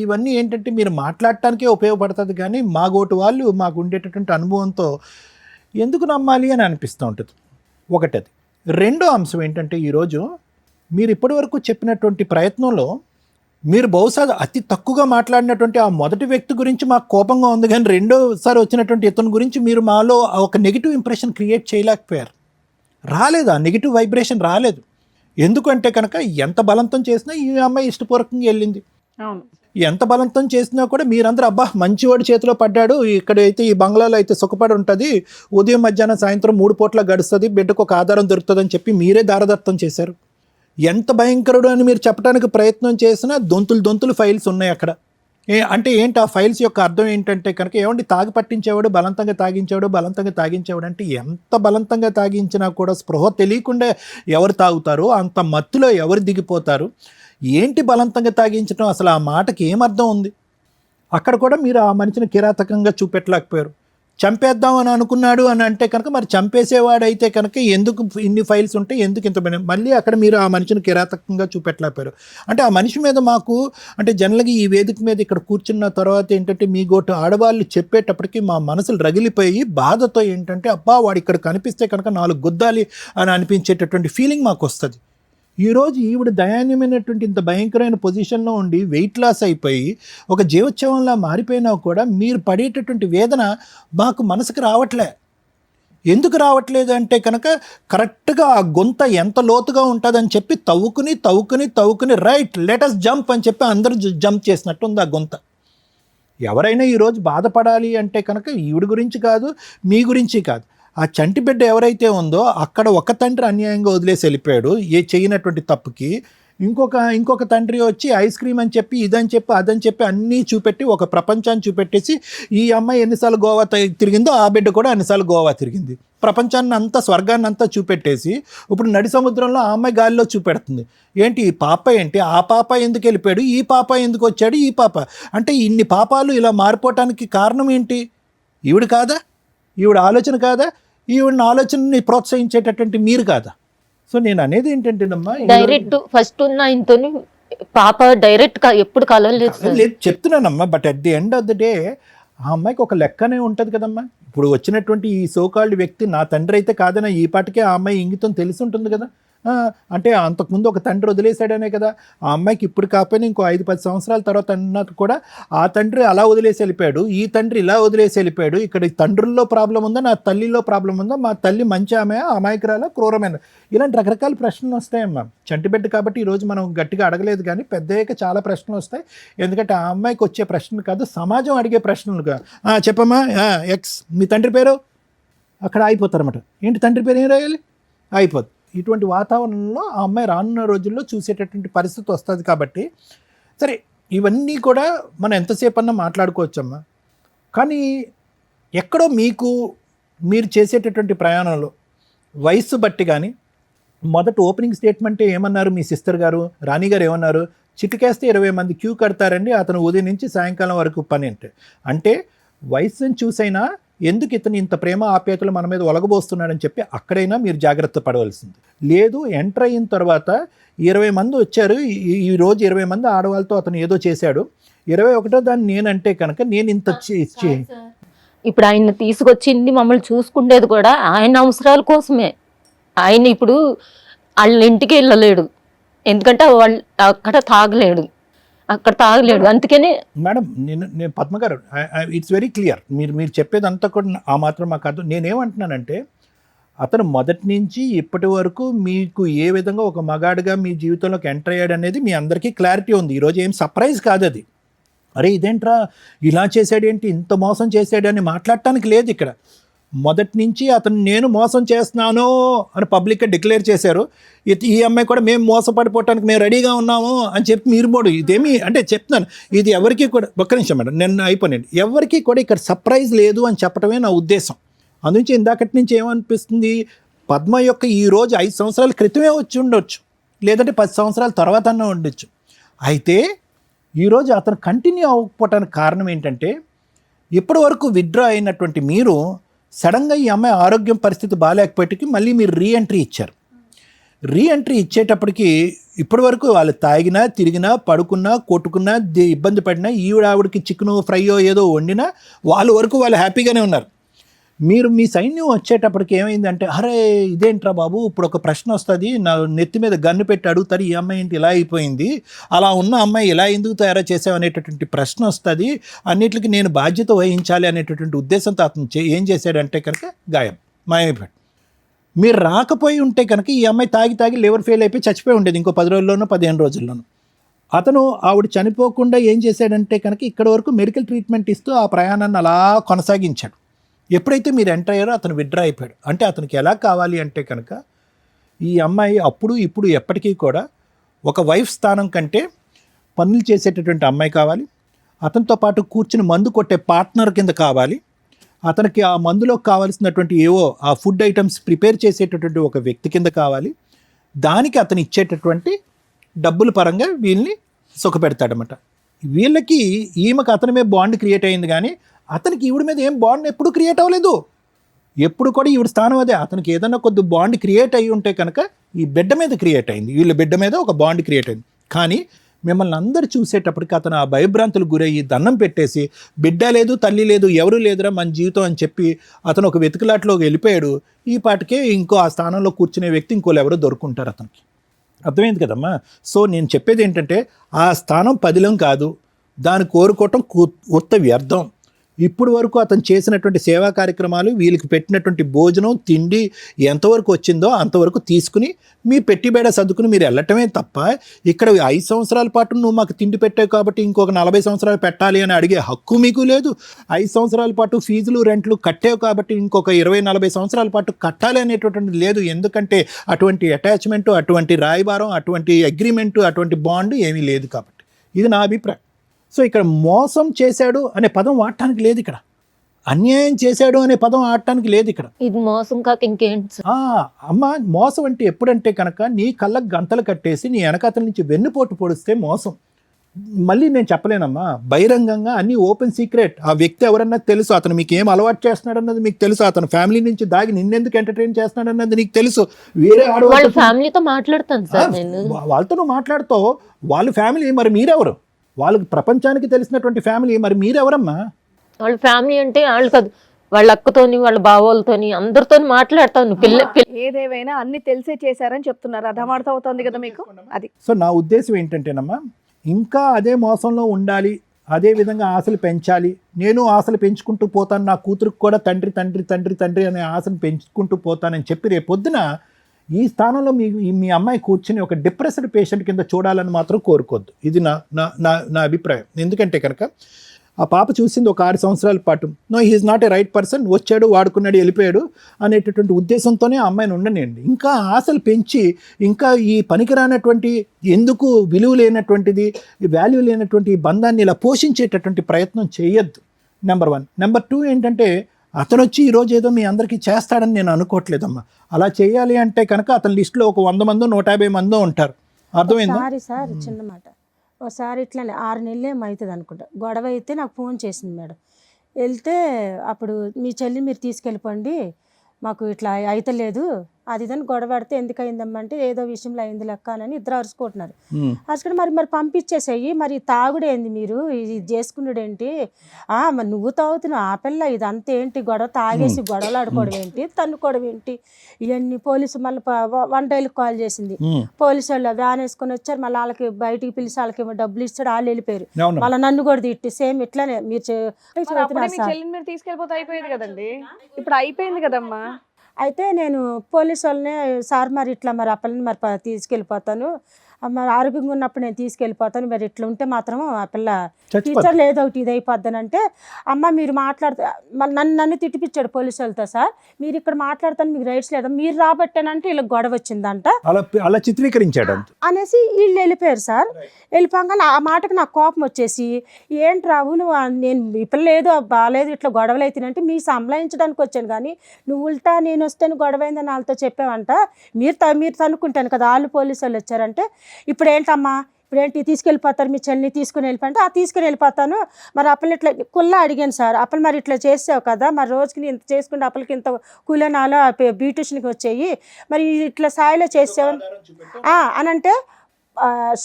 ఇవన్నీ ఏంటంటే మీరు మాట్లాడటానికే ఉపయోగపడుతుంది కానీ మాగోటు వాళ్ళు మాకు ఉండేటటువంటి అనుభవంతో ఎందుకు నమ్మాలి అని అనిపిస్తూ ఉంటుంది. ఒకటది. రెండో అంశం ఏంటంటే ఈరోజు మీరు ఇప్పటివరకు చెప్పినటువంటి ప్రయత్నంలో మీరు బహుశా అతి తక్కువగా మాట్లాడినటువంటి ఆ మొదటి వ్యక్తి గురించి మాకు కోపంగా ఉంది, కానీ రెండోసారి వచ్చినటువంటి ఇతని గురించి మీరు మాలో ఒక నెగిటివ్ ఇంప్రెషన్ క్రియేట్ చేయలేకపోయారు. రాలేదు, ఆ నెగిటివ్ వైబ్రేషన్ రాలేదు. ఎందుకంటే కనుక ఎంత బలవంతం చేసినా ఈ అమ్మాయి ఇష్టపూర్వకంగా వెళ్ళింది. అవును, ఎంత బలవంతం చేసినా కూడా మీరందరూ అబ్బా మంచివాడి చేతిలో పడ్డాడు, ఇక్కడైతే ఈ బంగ్లాలో అయితే సుఖపడి ఉంటుంది, ఉదయం మధ్యాహ్నం సాయంత్రం 3 పూట్ల గడుస్తుంది, బిడ్డకు ఒక ఆధారం దొరుకుతుందని చెప్పి మీరే దారదత్తం చేశారు. ఎంత భయంకరుడు అని మీరు చెప్పడానికి ప్రయత్నం చేసినా దొంతులు ఫైల్స్ ఉన్నాయి అక్కడ. అంటే ఏంటి ఆ ఫైల్స్ యొక్క అర్థం ఏంటంటే కనుక ఏమండి తాగి పట్టించేవాడు, బలవంతంగా తాగించేవాడు అంటే ఎంత బలవంతంగా తాగించినా కూడా స్పృహ తెలియకుండా ఎవరు తాగుతారో అంత మత్తులో ఎవరు దిగిపోతారు. ఏంటి బలవంతంగా తాగించడం, అసలు ఆ మాటకి ఏమర్థం ఉంది? అక్కడ కూడా మీరు ఆ మనిషిని కిరాతకంగా చూపెట్టలేకపోయారు. చంపేద్దామని అనుకున్నాడు అని అంటే కనుక మరి చంపేసేవాడైతే కనుక ఎందుకు ఇన్ని ఫైల్స్ ఉంటాయి, ఎందుకు ఇంత మళ్ళీ అక్కడ మీరు ఆ మనిషిని కిరాతకంగా చూపెట్టలేకపోయారు. అంటే ఆ మనిషి మీద మాకు అంటే జనరల్గా ఈ వేదిక మీద ఇక్కడ కూర్చున్న తర్వాత ఏంటంటే మీ గోటు ఆడవాళ్ళు చెప్పేటప్పటికి మా మనసులు రగిలిపోయి బాధతో ఏంటంటే అబ్బా వాడు ఇక్కడ కనిపిస్తే కనుక 4 గుద్దాలి అని అనిపించేటటువంటి ఫీలింగ్ మాకు వస్తుంది. ఈరోజు ఈవిడ దయాన్యమైనటువంటి ఇంత భయంకరమైన పొజిషన్లో ఉండి వెయిట్ లాస్ అయిపోయి ఒక జీవోత్సవంలా మారిపోయినా కూడా మీరు పడేటటువంటి వేదన మాకు మనసుకు రావట్లే. ఎందుకు రావట్లేదు అంటే కనుక కరెక్ట్గా ఆ గొంత ఎంత లోతుగా ఉంటుందని చెప్పి తవ్వుకుని రైట్ లెటస్ జంప్ అని చెప్పి అందరూ జంప్ చేసినట్టు ఉంది ఆ గొంత. ఎవరైనా ఈరోజు బాధపడాలి అంటే కనుక ఈవిడ గురించి కాదు, మీ గురించి కాదు, ఆ చంటి బిడ్డ ఎవరైతే ఉందో అక్కడ ఒక తండ్రి అన్యాయంగా వదిలేసి వెళ్ళిపోయాడు చేయనటువంటి తప్పుకి. ఇంకొక తండ్రి వచ్చి ఐస్ క్రీమ్ అని చెప్పి ఇదని చెప్పి అదని చెప్పి అన్నీ చూపెట్టి ఒక ప్రపంచాన్ని చూపెట్టేసి ఈ అమ్మాయి ఎన్నిసార్లు గోవా తిరిగిందో ఆ బిడ్డ కూడా అన్నిసార్లు గోవా తిరిగింది. ప్రపంచాన్ని అంతా స్వర్గాన్ని అంతా చూపెట్టేసి ఇప్పుడు నడి సముద్రంలో ఆ అమ్మాయి గాలిలో చూపెడుతుంది. ఏంటి ఈ పాప ఏంటి, ఆ పాప ఎందుకు వెళ్ళిపోయాడు, ఈ పాప ఎందుకు వచ్చాడు, ఈ పాప అంటే ఇన్ని పాపాలు ఇలా మారిపోవటానికి కారణం ఏంటి? ఈవిడ కాదా? ఈవిడ ఆలోచన కాదా? ఈవిడ ఆలోచనని ప్రోత్సహించేటటువంటి మీరు కాదా? సో నేను అనేది ఏంటంటేనమ్మా, డైరెక్ట్ ఫస్ట్ ఉన్న ఆయనతోని పాప డైరెక్ట్ ఎప్పుడు కలవలేదు లేదు చెప్తున్నానమ్మా. But at the end of the day ఆ అమ్మాయికి ఒక లెక్కనే ఉంటుంది కదమ్మా. ఇప్పుడు వచ్చినటువంటి ఈ సోకాల్డ్ వ్యక్తి నా తండ్రి అయితే కాదన్నా ఈ పాటికే ఆ అమ్మాయి ఇంగితం తెలిసి ఉంటుంది కదా. అంటే అంతకుముందు ఒక తండ్రి వదిలేశాడనే కదా. ఆ అమ్మాయికి ఇప్పుడు కాకపోయినా ఇంకో 5-10 సంవత్సరాల తర్వాత అన్నది కూడా ఆ తండ్రి అలా వదిలేసి వెళ్ళిపోయాడు, ఈ తండ్రి ఇలా వదిలేసి వెళ్ళిపోయాడు. ఇక్కడ తండ్రుల్లో ప్రాబ్లం ఉందా, నా తల్లిలో ప్రాబ్లం ఉందా, మా తల్లి మంచి ఆమె, అమాయకురాల, క్రూరమైన, ఇలాంటి రకరకాల ప్రశ్నలు వస్తాయమ్మా. చంటిబిడ్డ కాబట్టి ఈరోజు మనం గట్టిగా అడగలేదు, కానీ పెద్దయ్యాక చాలా ప్రశ్నలు వస్తాయి. ఎందుకంటే ఆ అమ్మాయికి వచ్చే ప్రశ్నలు కాదు, సమాజం అడిగే ప్రశ్నలుగా. చెప్పమ్మా, ఎక్స్ మీ తండ్రి పేరు, అక్కడ అయిపోతారన్నమాట. ఏంటి తండ్రి పేరు ఏం రాయాలి, అయిపోద్ది. ఇటువంటి వాతావరణంలో ఆ అమ్మాయి రానున్న రోజుల్లో చూసేటటువంటి పరిస్థితి వస్తుంది. కాబట్టి సరే, ఇవన్నీ కూడా మనం ఎంతసేపు అన్నా మాట్లాడుకోవచ్చమ్మా. కానీ ఎక్కడో మీరు చేసేటటువంటి ప్రయాణంలో వయస్సు బట్టి కానీ, మొదట ఓపెనింగ్ స్టేట్మెంటే ఏమన్నారు మీ సిస్టర్ గారు, రాణి గారు ఏమన్నారు, చిటికేస్తే 20 మంది క్యూ కడతారండి, అతను ఉదయం నుంచి సాయంకాలం వరకు పని అంటే వయస్సుని చూసైనా ఎందుకు ఇతను ఇంత ప్రేమ ఆప్యాయతలు మన మీద ఒలగబోస్తున్నాడని చెప్పి అక్కడైనా మీరు జాగ్రత్త పడవలసింది. లేదు, ఎంటర్ అయిన తర్వాత 20 మంది వచ్చారు, ఈ రోజు 20 మంది ఆడవాళ్ళతో అతను ఏదో చేశాడు, 21వ దాన్ని నేనంటే కనుక నేను ఇంత ఇప్పుడు ఆయన తీసుకొచ్చింది మమ్మల్ని చూసుకునేది కూడా ఆయన అవసరాల కోసమే. ఆయన ఇప్పుడు వాళ్ళ ఇంటికి వెళ్ళలేడు, ఎందుకంటే వాళ్ళు అక్కడ తాగలేడు. అందుకనే మేడం నేను పద్మ గారు, ఇట్స్ వెరీ క్లియర్. మీరు చెప్పేదంతా కూడా ఆ మాత్రం మాకు అర్థం. నేనేమంటున్నానంటే, అతను మొదటి నుంచి ఇప్పటి వరకు మీకు ఏ విధంగా ఒక మగాడిగా మీ జీవితంలోకి ఎంటర్ అయ్యాడు అనేది మీ అందరికీ క్లారిటీ ఉంది. ఈరోజు ఏం సర్ప్రైజ్ కాదు అది. అరే ఇదేంట్రా ఇలా చేశాడేంటి, ఇంత మోసం చేశాడు అని మాట్లాడటానికి లేదు ఇక్కడ. మొదటి నుంచి అతను నేను మోసం చేస్తున్నాను అని పబ్లిక్గా డిక్లేర్ చేశారు. ఈ అమ్మాయి కూడా మేము మోసపడిపోవటానికి మేము రెడీగా ఉన్నాము అని చెప్పి మీరు పోడు. ఇదేమి అంటే చెప్తున్నాను, ఇది ఎవరికి కూడా, ఒక్క నిమిషం మేడం నేను అయిపోయింది, ఎవరికి కూడా ఇక్కడ సర్ప్రైజ్ లేదు అని చెప్పడమే నా ఉద్దేశం. అందునుంచి ఇందాకటి నుంచి ఏమనిపిస్తుంది, పద్మ యొక్క ఈరోజు 5 సంవత్సరాల క్రితమే వచ్చి ఉండొచ్చు, లేదంటే 10 సంవత్సరాల తర్వాత అన్నా ఉండొచ్చు. అయితే ఈరోజు అతను కంటిన్యూ అవ్వకపోవటానికి కారణం ఏంటంటే, ఇప్పటి వరకు విత్డ్రా అయినటువంటి మీరు సడన్గా ఈ అమ్మాయి ఆరోగ్యం పరిస్థితి బాగాలేకపోయేటికి మళ్ళీ మీరు రీఎంట్రీ ఇచ్చారు. రీఎంట్రీ ఇచ్చేటప్పటికి ఇప్పటి వరకు వాళ్ళు తాగినా, తిరిగినా, పడుకున్నా, కొట్టుకున్నా, ఇబ్బంది పడినా, ఆవిడకి చికెను ఫ్రైయో ఏదో వండినా వాళ్ళ వరకు వాళ్ళు హ్యాపీగానే ఉన్నారు. మీరు మీ సైన్యం వచ్చేటప్పటికి ఏమైందంటే, అరే ఇదేంట్రా బాబు, ఇప్పుడు ఒక ప్రశ్న వస్తుంది, నా నెత్తి మీద గన్ను పెట్టి అడుగుతారు, ఈ అమ్మాయి ఏంటి ఇలా అయిపోయింది, అలా ఉన్న అమ్మాయి ఇలా ఎందుకు తయారు చేసావు అనేటటువంటి ప్రశ్న వస్తుంది, అన్నిటికీ నేను బాధ్యత వహించాలి అనేటటువంటి ఉద్దేశంతో అతను ఏం చేశాడంటే కనుక మాయమైపోయాడు. మీరు రాకపోయి ఉంటే కనుక ఈ అమ్మాయి తాగి లివర్ ఫెయిల్ అయిపోయి చచ్చిపోయి ఉండేది ఇంకో 10 రోజుల్లోనో 15 రోజుల్లోనూ. అతను ఆవిడ చనిపోకుండా ఏం చేశాడంటే కనుక ఇక్కడ వరకు మెడికల్ ట్రీట్మెంట్ ఇస్తూ ఆ ప్రయాణాన్ని అలా కొనసాగించాడు. ఎప్పుడైతే మీరు ఎంటర్ అయ్యారో అతను విత్డ్రా అయిపోయాడు. అంటే అతనికి ఎలా కావాలి అంటే కనుక, ఈ అమ్మాయి అప్పుడు ఇప్పుడు ఎప్పటికీ కూడా ఒక వైఫ్ స్థానం కంటే పనులు చేసేటటువంటి అమ్మాయి కావాలి, అతనితో పాటు కూర్చుని మందు కొట్టే పార్ట్నర్ కింద కావాలి, అతనికి ఆ మందులో కావాల్సినటువంటి ఏవో ఆ ఫుడ్ ఐటమ్స్ ప్రిపేర్ చేసేటటువంటి ఒక వ్యక్తి కింద కావాలి. దానికి అతను ఇచ్చేటటువంటి డబ్బుల పరంగా వీళ్ళని సుఖపెడతాడనమాట. వీళ్ళకి ఈమెకు అతని మీద బాండ్ క్రియేట్ అయింది, కానీ అతనికి ఈవిడ మీద ఏం బాండ్ ఎప్పుడు క్రియేట్ అవ్వలేదు. ఎప్పుడు కూడా ఈవిడ స్థానం అదే. అతనికి ఏదైనా కొద్ది బాండ్ క్రియేట్ అయ్యి ఉంటే కనుక ఈ బిడ్డ మీద క్రియేట్ అయింది, వీళ్ళ బిడ్డ మీద ఒక బాండ్ క్రియేట్ అయింది. కానీ మిమ్మల్ని అందరు చూసేటప్పటికి అతను ఆ భయభ్రాంతులకు గురయ్యి దండం పెట్టేసి, బిడ్డ లేదు, తల్లి లేదు, ఎవరు లేదురా మన జీవితం అని చెప్పి అతను ఒక వెతుకులాట్లోకి వెళ్ళిపోయాడు. ఈ పాటికే ఇంకో ఆ స్థానంలో కూర్చునే వ్యక్తి ఇంకోళ్ళు ఎవరో దొరుకుంటారు అతనికి. అర్థమైంది కదమ్మా. సో నేను చెప్పేది ఏంటంటే, ఆ స్థానం పదిలం కాదు, దాన్ని కోరుకోవటం ఉత్త వ్యర్థం. ఇప్పుడు వరకు అతను చేసినటువంటి సేవా కార్యక్రమాలు, వీళ్ళకి పెట్టినటువంటి భోజనం తిండి ఎంతవరకు వచ్చిందో అంతవరకు తీసుకుని మీ పెట్టిబేడ సర్దుకుని మీరు వెళ్ళటమే తప్ప, ఇక్కడ 5 సంవత్సరాల పాటు నువ్వు మాకు తిండి పెట్టావు కాబట్టి ఇంకొక 40 సంవత్సరాలు పెట్టాలి అని అడిగే హక్కు మీకు లేదు. 5 సంవత్సరాల పాటు ఫీజులు రెంట్లు కట్టావు కాబట్టి ఇంకొక 20-40 సంవత్సరాల పాటు కట్టాలి అనేటటువంటిది లేదు. ఎందుకంటే అటువంటి అటాచ్మెంటు, అటువంటి రాయబారం, అటువంటి అగ్రిమెంటు, అటువంటి బాండ్ ఏమీ లేదు కాబట్టి. ఇది నా అభిప్రాయం. సో ఇక్కడ మోసం చేశాడు అనే పదం వాడటానికి లేదు, ఇక్కడ అన్యాయం చేశాడు అనే పదం ఆడటానికి లేదు ఇక్కడ. ఇది మోసం కాక ఇంకేంటి? అమ్మ, మోసం అంటే ఎప్పుడంటే కనుక నీ కళ్ళకు గంతలు కట్టేసి నీ వెనకాతల నుంచి వెన్నుపోటు పొడిస్తే మోసం. మళ్ళీ నేను చెప్పలేనమ్మా, బహిరంగంగా అన్ని ఓపెన్ సీక్రెట్. ఆ వ్యక్తి ఎవరన్నది తెలుసు, అతను మీకు ఏం అలవాటు చేస్తున్నాడు అన్నది మీకు తెలుసు, అతను ఫ్యామిలీ నుంచి దాగి నిన్నెందుకు ఎంటర్టైన్ చేస్తున్నాడు అన్నది నీకు తెలుసు. వేరే వాళ్ళ ఫ్యామిలీతో మాట్లాడతాను సార్ నేను, వాళ్ళతో నువ్వు మాట్లాడుతావు, వాళ్ళ ఫ్యామిలీ మరి మీరెవరు? వాళ్ళకి ప్రపంచానికి తెలిసినటువంటి ఫ్యామిలీ మరి మీరెవరమ్మా? వాళ్ళ ఫ్యామిలీ అంటే వాళ్ళు కాదు, వాళ్ళ అక్కతోని వాళ్ళ బావోళ్ళతోని అందరితోని మాట్లాడతాను ఏదేవైనా అన్ని తెలిసే చేశారని చెప్తున్నారు. అది అర్థం అవుతోంది కదా మీకు. అది సో నా ఉద్దేశం ఏంటంటేనమ్మా, ఇంకా అదే మోసంలో ఉండాలి, అదే విధంగా ఆశలు పెంచాలి, నేను ఆశలు పెంచుకుంటూ పోతాను, నా కూతురికి కూడా తండ్రి తండ్రి తండ్రి తండ్రి అనే ఆశను పెంచుకుంటూ పోతానని చెప్పి రేపొద్దున ఈ స్థానంలో మీ అమ్మాయి కూర్చుని ఒక డిప్రెస్డ్ పేషెంట్ కింద చూడాలని మాత్రం కోరుకోవద్దు. ఇది నా నా నా నా అభిప్రాయం. ఎందుకంటే కనుక ఆ పాప చూసింది ఒక 6 సంవత్సరాల పాటు, no he's not a right person, వచ్చాడు వాడుకున్నాడు వెళ్ళిపోయాడు అనేటటువంటి ఉద్దేశంతోనే ఆ అమ్మాయిని ఉండనండి. ఇంకా ఆశలు పెంచి ఇంకా ఈ పనికిరానటువంటి, ఎందుకు విలువ లేనటువంటిది, వాల్యూ లేనటువంటి ఈ బంధాన్ని ఇలా పోషించేటటువంటి ప్రయత్నం చేయొద్దు. నెంబర్ 1. నెంబర్ 2 ఏంటంటే, అతను వచ్చి ఈరోజు ఏదో మీ అందరికీ చేస్తాడని నేను అనుకోవట్లేదమ్మా. అలా చేయాలి అంటే కనుక అతని లిస్టులో ఒక 100 మందో 150 మందో ఉంటారు. అర్థమైందా? సార్ చిన్న మాట, ఒకసారి ఇట్లానే 6 నెలలు ఏమో అవుతుంది అనుకుంటా, గొడవ అయితే నాకు ఫోన్ చేసింది మేడం. వెళ్తే అప్పుడు మీ చెల్లి మీరు తీసుకెళ్ళిపోండి, మాకు ఇట్లా అయితలేదు అది ఇదని గొడవ పడితే ఎందుకు అయిందమ్మా అంటే ఏదో విషయంలో అయింది లెక్క అని ఇద్దరు అరుచుకుంటున్నారు. అసలు మరి పంపించేసేయి, మరి తాగుడేంది, మీరు ఇది చేసుకున్నాడు ఏంటి, మరి నువ్వు తాగుతున్నావు ఆ పిల్ల, ఇదంతా ఏంటి గొడవ, తాగేసి గొడవలు ఆడుకోవడం ఏంటి, తన్నుకోవడం ఏంటి, ఇవన్నీ. పోలీసు మళ్ళీ 1 డైల్కి కాల్ చేసింది, పోలీసు వాళ్ళు వ్యాన్ వేసుకొని వచ్చారు, మళ్ళీ వాళ్ళకి బయటికి పిలిచి వాళ్ళకి ఏమో డబ్బులు ఇస్తాడు, వాళ్ళు వెళ్ళిపోయారు. మళ్ళీ నన్ను కూడా తిట్టి సేమ్ ఇట్లానే మీరు చెల్లిని మీరు తీసుకెళ్ళిపోతే అయిపోయేది కదండి, ఇప్పుడు అయిపోయింది కదమ్మా. అయితే నేను పోలీసు వాళ్ళని, సార్ మరి ఇట్లా మరి ఆ పిల్లని మరి తీసుకెళ్ళిపోతాను, మరి ఆరోగ్యంగా ఉన్నప్పుడు నేను తీసుకెళ్ళిపోతాను, మరి ఇట్లా ఉంటే మాత్రం ఆ పిల్ల టీచర్లు ఏదో ఒకటి ఇది అయిపోద్దానంటే, అమ్మ మీరు మాట్లాడుతా నన్ను తిట్టిపించాడు పోలీసు వాళ్ళతో, సార్ మీరు ఇక్కడ మాట్లాడతాను మీకు రైట్స్ లేదా, మీరు రాబట్టానంటే ఇలా గొడవ వచ్చిందంట అలా చిత్రీకరించాడు అనేసి వీళ్ళు వెళ్ళిపోయారు. సార్ వెళ్ళిపోగానే ఆ మాటకు నాకు కోపం వచ్చేసి, ఏంటి రావు నువ్వు, నేను ఈ పిల్ల ఏదో బాగాలేదు ఇట్లా గొడవలు అవుతానంటే మీ సంలాయించడానికి వచ్చాను, కానీ నువ్వు ఉల్టా నేను వస్తే గొడవ అయిందని వాళ్ళతో చెప్పావంట, మీరు తనుకుంటాను కదా, వాళ్ళు పోలీసు వాళ్ళు వచ్చారంటే, ఇప్పుడు ఏంటమ్మా, ఇప్పుడు ఏంటి తీసుకెళ్ళిపోతారు మీ చెల్లిని తీసుకుని వెళ్ళిపోతే, తీసుకుని వెళ్ళిపోతాను, మరి అప్పలు ఇట్లా కుల్లా అడిగాను సార్, అప్పలు మరి ఇట్లా చేసావు కదా, మరి రోజుకి ఇంత చేసుకుంటే అప్పలకి ఇంత కూలనాలో బ్యూటిషియన్కి వచ్చాయి, మరి ఇట్లా స్థాయిలో చేసావు అని అంటే,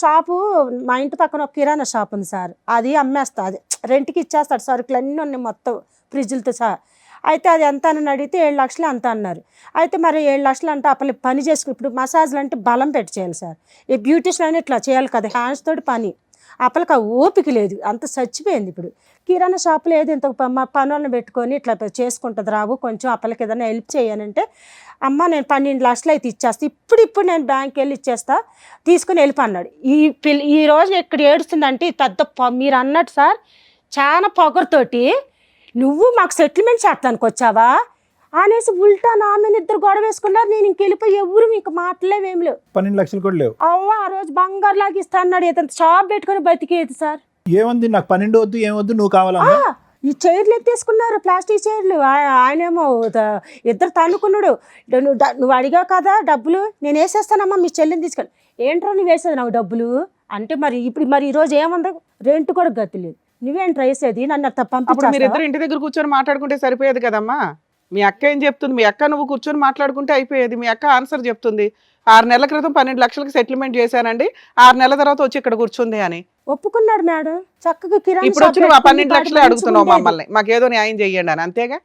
షాపు మా ఇంటి పక్కన ఒక కిరాణా షాప్ ఉంది సార్, అది అమ్మేస్తా, అది రెంట్కి ఇచ్చేస్తాడు, సరుకులు అన్నీ ఉన్నాయి మొత్తం ఫ్రిడ్జ్లతో సహా. అయితే అది ఎంత అని అడిగితే 7 లక్షలు అంత అన్నారు. అయితే మరి 7 లక్షలు అంటే అప్పలు పని చేసుకుని, ఇప్పుడు మసాజ్లు అంటే బలం పెట్టి చేయాలి సార్, ఈ బ్యూటిషియన్ అని ఇట్లా చేయాలి కదా, హ్యాండ్స్ తోటి పని, అప్పలకి ఆ ఓపిక లేదు, అంత చచ్చిపోయింది. ఇప్పుడు కిరాణా షాపులో ఏదో ఇంత పనులను పెట్టుకొని ఇట్లా చేసుకుంటుంది రావు, కొంచెం అప్పలకి ఏదైనా హెల్ప్ చేయనంటే, అమ్మ నేను 12 లక్షలు అయితే ఇచ్చేస్తా, ఇప్పుడు నేను బ్యాంక్కి వెళ్ళి ఇచ్చేస్తా, తీసుకుని వెళ్ళిపోన్నాడు. ఈ రోజు ఎక్కడ ఏడుస్తుందంటే పెద్ద మీరు అన్నట్టు సార్ చాలా పొగరుతోటి, నువ్వు మాకు సెటిల్మెంట్ చేస్తానికి వచ్చావా అనేసి ఉల్టా నా మీద ఇద్దరు గొడవ వేసుకున్నారు. నేను ఇంకెళ్ళిపోయి ఎవరు మీకు మాటలేవేమి లేవు, 12 లక్షలు కూడా లేవు. ఆ రోజు బంగారు లాగా ఇస్తా అన్నాడు, ఇతను షాప్ పెట్టుకుని బతికేది సార్. ఏముంది, నాకు 12 వద్దు ఏమొద్దు, నువ్వు కావాలా? ఈ చైర్లు ఎత్తేసుకున్నారు, ప్లాస్టిక్ చైర్లు. ఆయనేమో ఇద్దరు తన్నుకున్నాడు, నువ్వు అడిగావు కదా డబ్బులు, నేను వేసేస్తానమ్మా మీ చెల్లిని తీసుకెళ్ళి. ఏంట్రా నువ్వు వేసేది నాకు డబ్బులు అంటే, మరి ఈరోజు ఏముంది, రెంట్ కూడా గతి లేదు, నువ్వేంట్రా వేసేది, నన్ను అప్పుడు మీరు ఇద్దరు ఇంటి దగ్గర కూర్చొని మాట్లాడుకుంటే సరిపోయేది కదమ్మా. మీ అక్క ఏం చెప్తుంది, మీ అక్క నువ్వు కూర్చొని మాట్లాడుకుంటే అయిపోయేది. మీ అక్క ఆన్సర్ చెప్తుంది, 6 నెలల క్రితం 12 లక్షలకి సెటిల్మెంట్ చేశానండి, 6 నెలల తర్వాత వచ్చి ఇక్కడ కూర్చుంది అని ఒప్పుకున్నాడు మేడం. చక్కగా కిరాణా ఇప్పుడు వచ్చి నువ్వు 12 లక్షలే అడుగుతున్నావు మమ్మల్ని, మాకేదో న్యాయం చెయ్యండి అని, అంతేగా.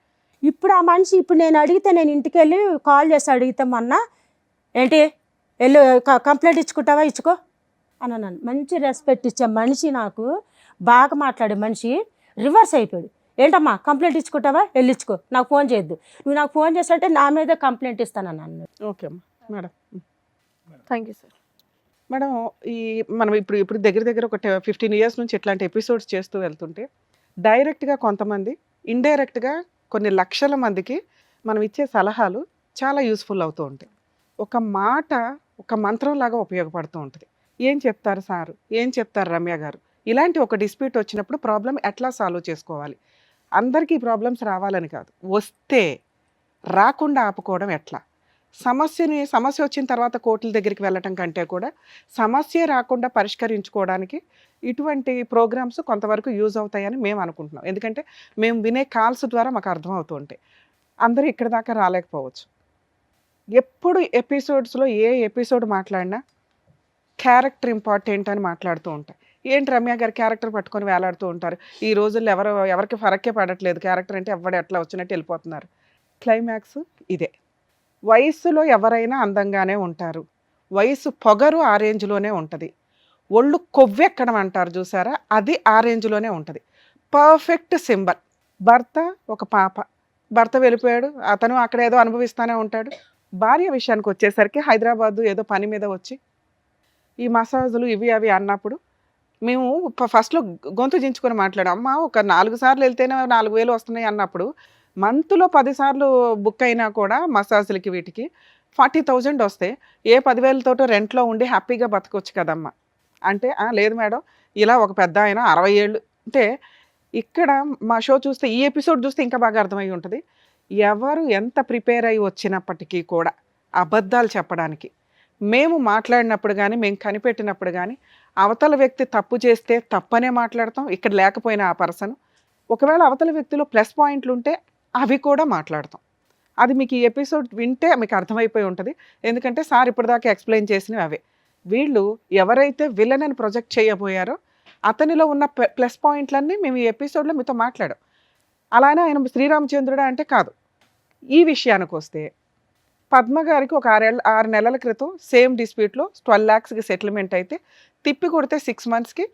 ఇప్పుడు ఆ మనిషి, ఇప్పుడు నేను అడిగితే, నేను ఇంటికి వెళ్ళి కాల్ చేసి అడుగుతామన్నా, ఏంటి వెళ్ళు కంప్లైంట్ ఇచ్చుకుంటావా, ఇచ్చుకో అని అన్నాను. మంచి రెస్పెక్ట్ ఇచ్చే మనిషి, నాకు బాగా మాట్లాడే మనిషి రివర్స్ అయిపోయాడు. ఏంటమ్మా కంప్లైంట్ ఇచ్చుకుంటావా, వెళ్ళిచ్చుకో, నాకు ఫోన్ చేయొద్దు, నువ్వు నాకు ఫోన్ చేస్తుంటే నా మీద కంప్లైంట్ ఇస్తానన్నాను. ఓకే అమ్మా. Madam thank you sir. Madam, మనం ఇప్పుడు దగ్గర ఒక 15 ఇయర్స్ నుంచి ఇట్లాంటి ఎపిసోడ్స్ చేస్తూ వెళ్తుంటే, డైరెక్ట్గా కొంతమంది, ఇండైరెక్ట్గా కొన్ని లక్షల మందికి మనం ఇచ్చే సలహాలు చాలా యూస్ఫుల్ అవుతూ ఉంటాయి. ఒక మాట ఒక మంత్రంలాగా ఉపయోగపడుతూ ఉంటుంది. ఏం చెప్తారు సారు, ఏం చెప్తారు రమ్య గారు, ఇలాంటి ఒక డిస్ప్యూట్ వచ్చినప్పుడు ప్రాబ్లం ఎట్లా సాల్వ్ చేసుకోవాలి, అందరికీ ప్రాబ్లమ్స్ రావాలని కాదు, వస్తే రాకుండా ఆపుకోవడం ఎట్లా, సమస్య వచ్చిన తర్వాత కోర్టుల దగ్గరికి వెళ్ళటం కంటే కూడా సమస్య రాకుండా పరిష్కరించుకోవడానికి ఇటువంటి ప్రోగ్రామ్స్ కొంతవరకు యూజ్ అవుతాయని మేము అనుకుంటున్నాం. ఎందుకంటే మేము వినే కాల్స్ ద్వారా మాకు అర్థమవుతూ ఉంటాయి. అందరూ ఇక్కడ దాకా రాలేకపోవచ్చు. ఎప్పుడు ఎపిసోడ్స్లో ఏ ఎపిసోడ్ మాట్లాడినా క్యారెక్టర్ ఇంపార్టెంట్ అని మాట్లాడుతూ ఉంటాయి. ఏంటి రమ్య గారి క్యారెక్టర్ పట్టుకొని వేలాడుతూ ఉంటారు. ఈ రోజుల్లో ఎవరికి ఫరక్కే పడట్లేదు, క్యారెక్టర్ అంటే ఎవడు ఎట్లా వచ్చినట్టు వెళ్ళిపోతున్నారు. క్లైమాక్స్ ఇదే. వయస్సులో ఎవరైనా అందంగానే ఉంటారు, వయసు పొగరు ఆ రేంజ్లోనే ఉంటుంది, ఒళ్ళు కొవ్వెక్కడం అంటారు చూసారా, అది ఆ రేంజ్లోనే ఉంటుంది. Perfect symbol. భర్త ఒక పాప, భర్త వెళ్ళిపోయాడు, అతను అక్కడ ఏదో అనుభవిస్తూనే ఉంటాడు. భార్య విషయానికి వచ్చేసరికి హైదరాబాదు ఏదో పని మీద వచ్చి ఈ మసాజులు ఇవి అవి అన్నప్పుడు మేము ఫస్ట్లో గొంతు దించుకొని మాట్లాడాం. అమ్మ ఒక 4 సార్లు వెళ్తేనే 4,000 వస్తున్నాయి అన్నప్పుడు మంత్లో 10 సార్లు బుక్ అయినా కూడా మసాజులకి వీటికి 40,000 వస్తే ఏ 10,000తోటో రెంట్లో ఉండి హ్యాపీగా బతకొచ్చు కదమ్మా అంటే, లేదు మేడం ఇలా ఒక పెద్ద ఆయన 60 ఏళ్ళు అంటే. ఇక్కడ మా షో చూస్తే ఈ ఎపిసోడ్ చూస్తే ఇంకా బాగా అర్థమై ఉంటుంది. ఎవరు ఎంత ప్రిపేర్ అయ్యి వచ్చినప్పటికీ కూడా అబద్ధాలు చెప్పడానికి, మేము మాట్లాడినప్పుడు కానీ మేము కనిపెట్టినప్పుడు కానీ అవతల వ్యక్తి తప్పు చేస్తే తప్పనే మాట్లాడతాం, ఇక్కడ లేకపోయినా ఆ పర్సన్. ఒకవేళ అవతల వ్యక్తిలో ప్లస్ పాయింట్లు ఉంటే అవి కూడా మాట్లాడతాం. అది మీకు ఈ ఎపిసోడ్ వింటే మీకు అర్థమైపోయి ఉంటుంది. ఎందుకంటే సార్ ఇప్పటిదాకా ఎక్స్ప్లెయిన్ చేసినవి అవే. వీళ్ళు ఎవరైతే విలన్ అని ప్రొజెక్ట్ చేయబోయారో అతనిలో ఉన్న ప్లస్ పాయింట్లన్నీ మేము ఈ ఎపిసోడ్లో మీతో మాట్లాడాం. అలానే ఆయన శ్రీరామచంద్రుడా అంటే కాదు. ఈ విషయానికి వస్తే పద్మ గారికి ఒక 6 నెలల క్రితం సేమ్ డిస్ప్యూట్లో 12 lakhsకి సెటిల్మెంట్ అయితే తిప్పి కొడితే 6 monthsకి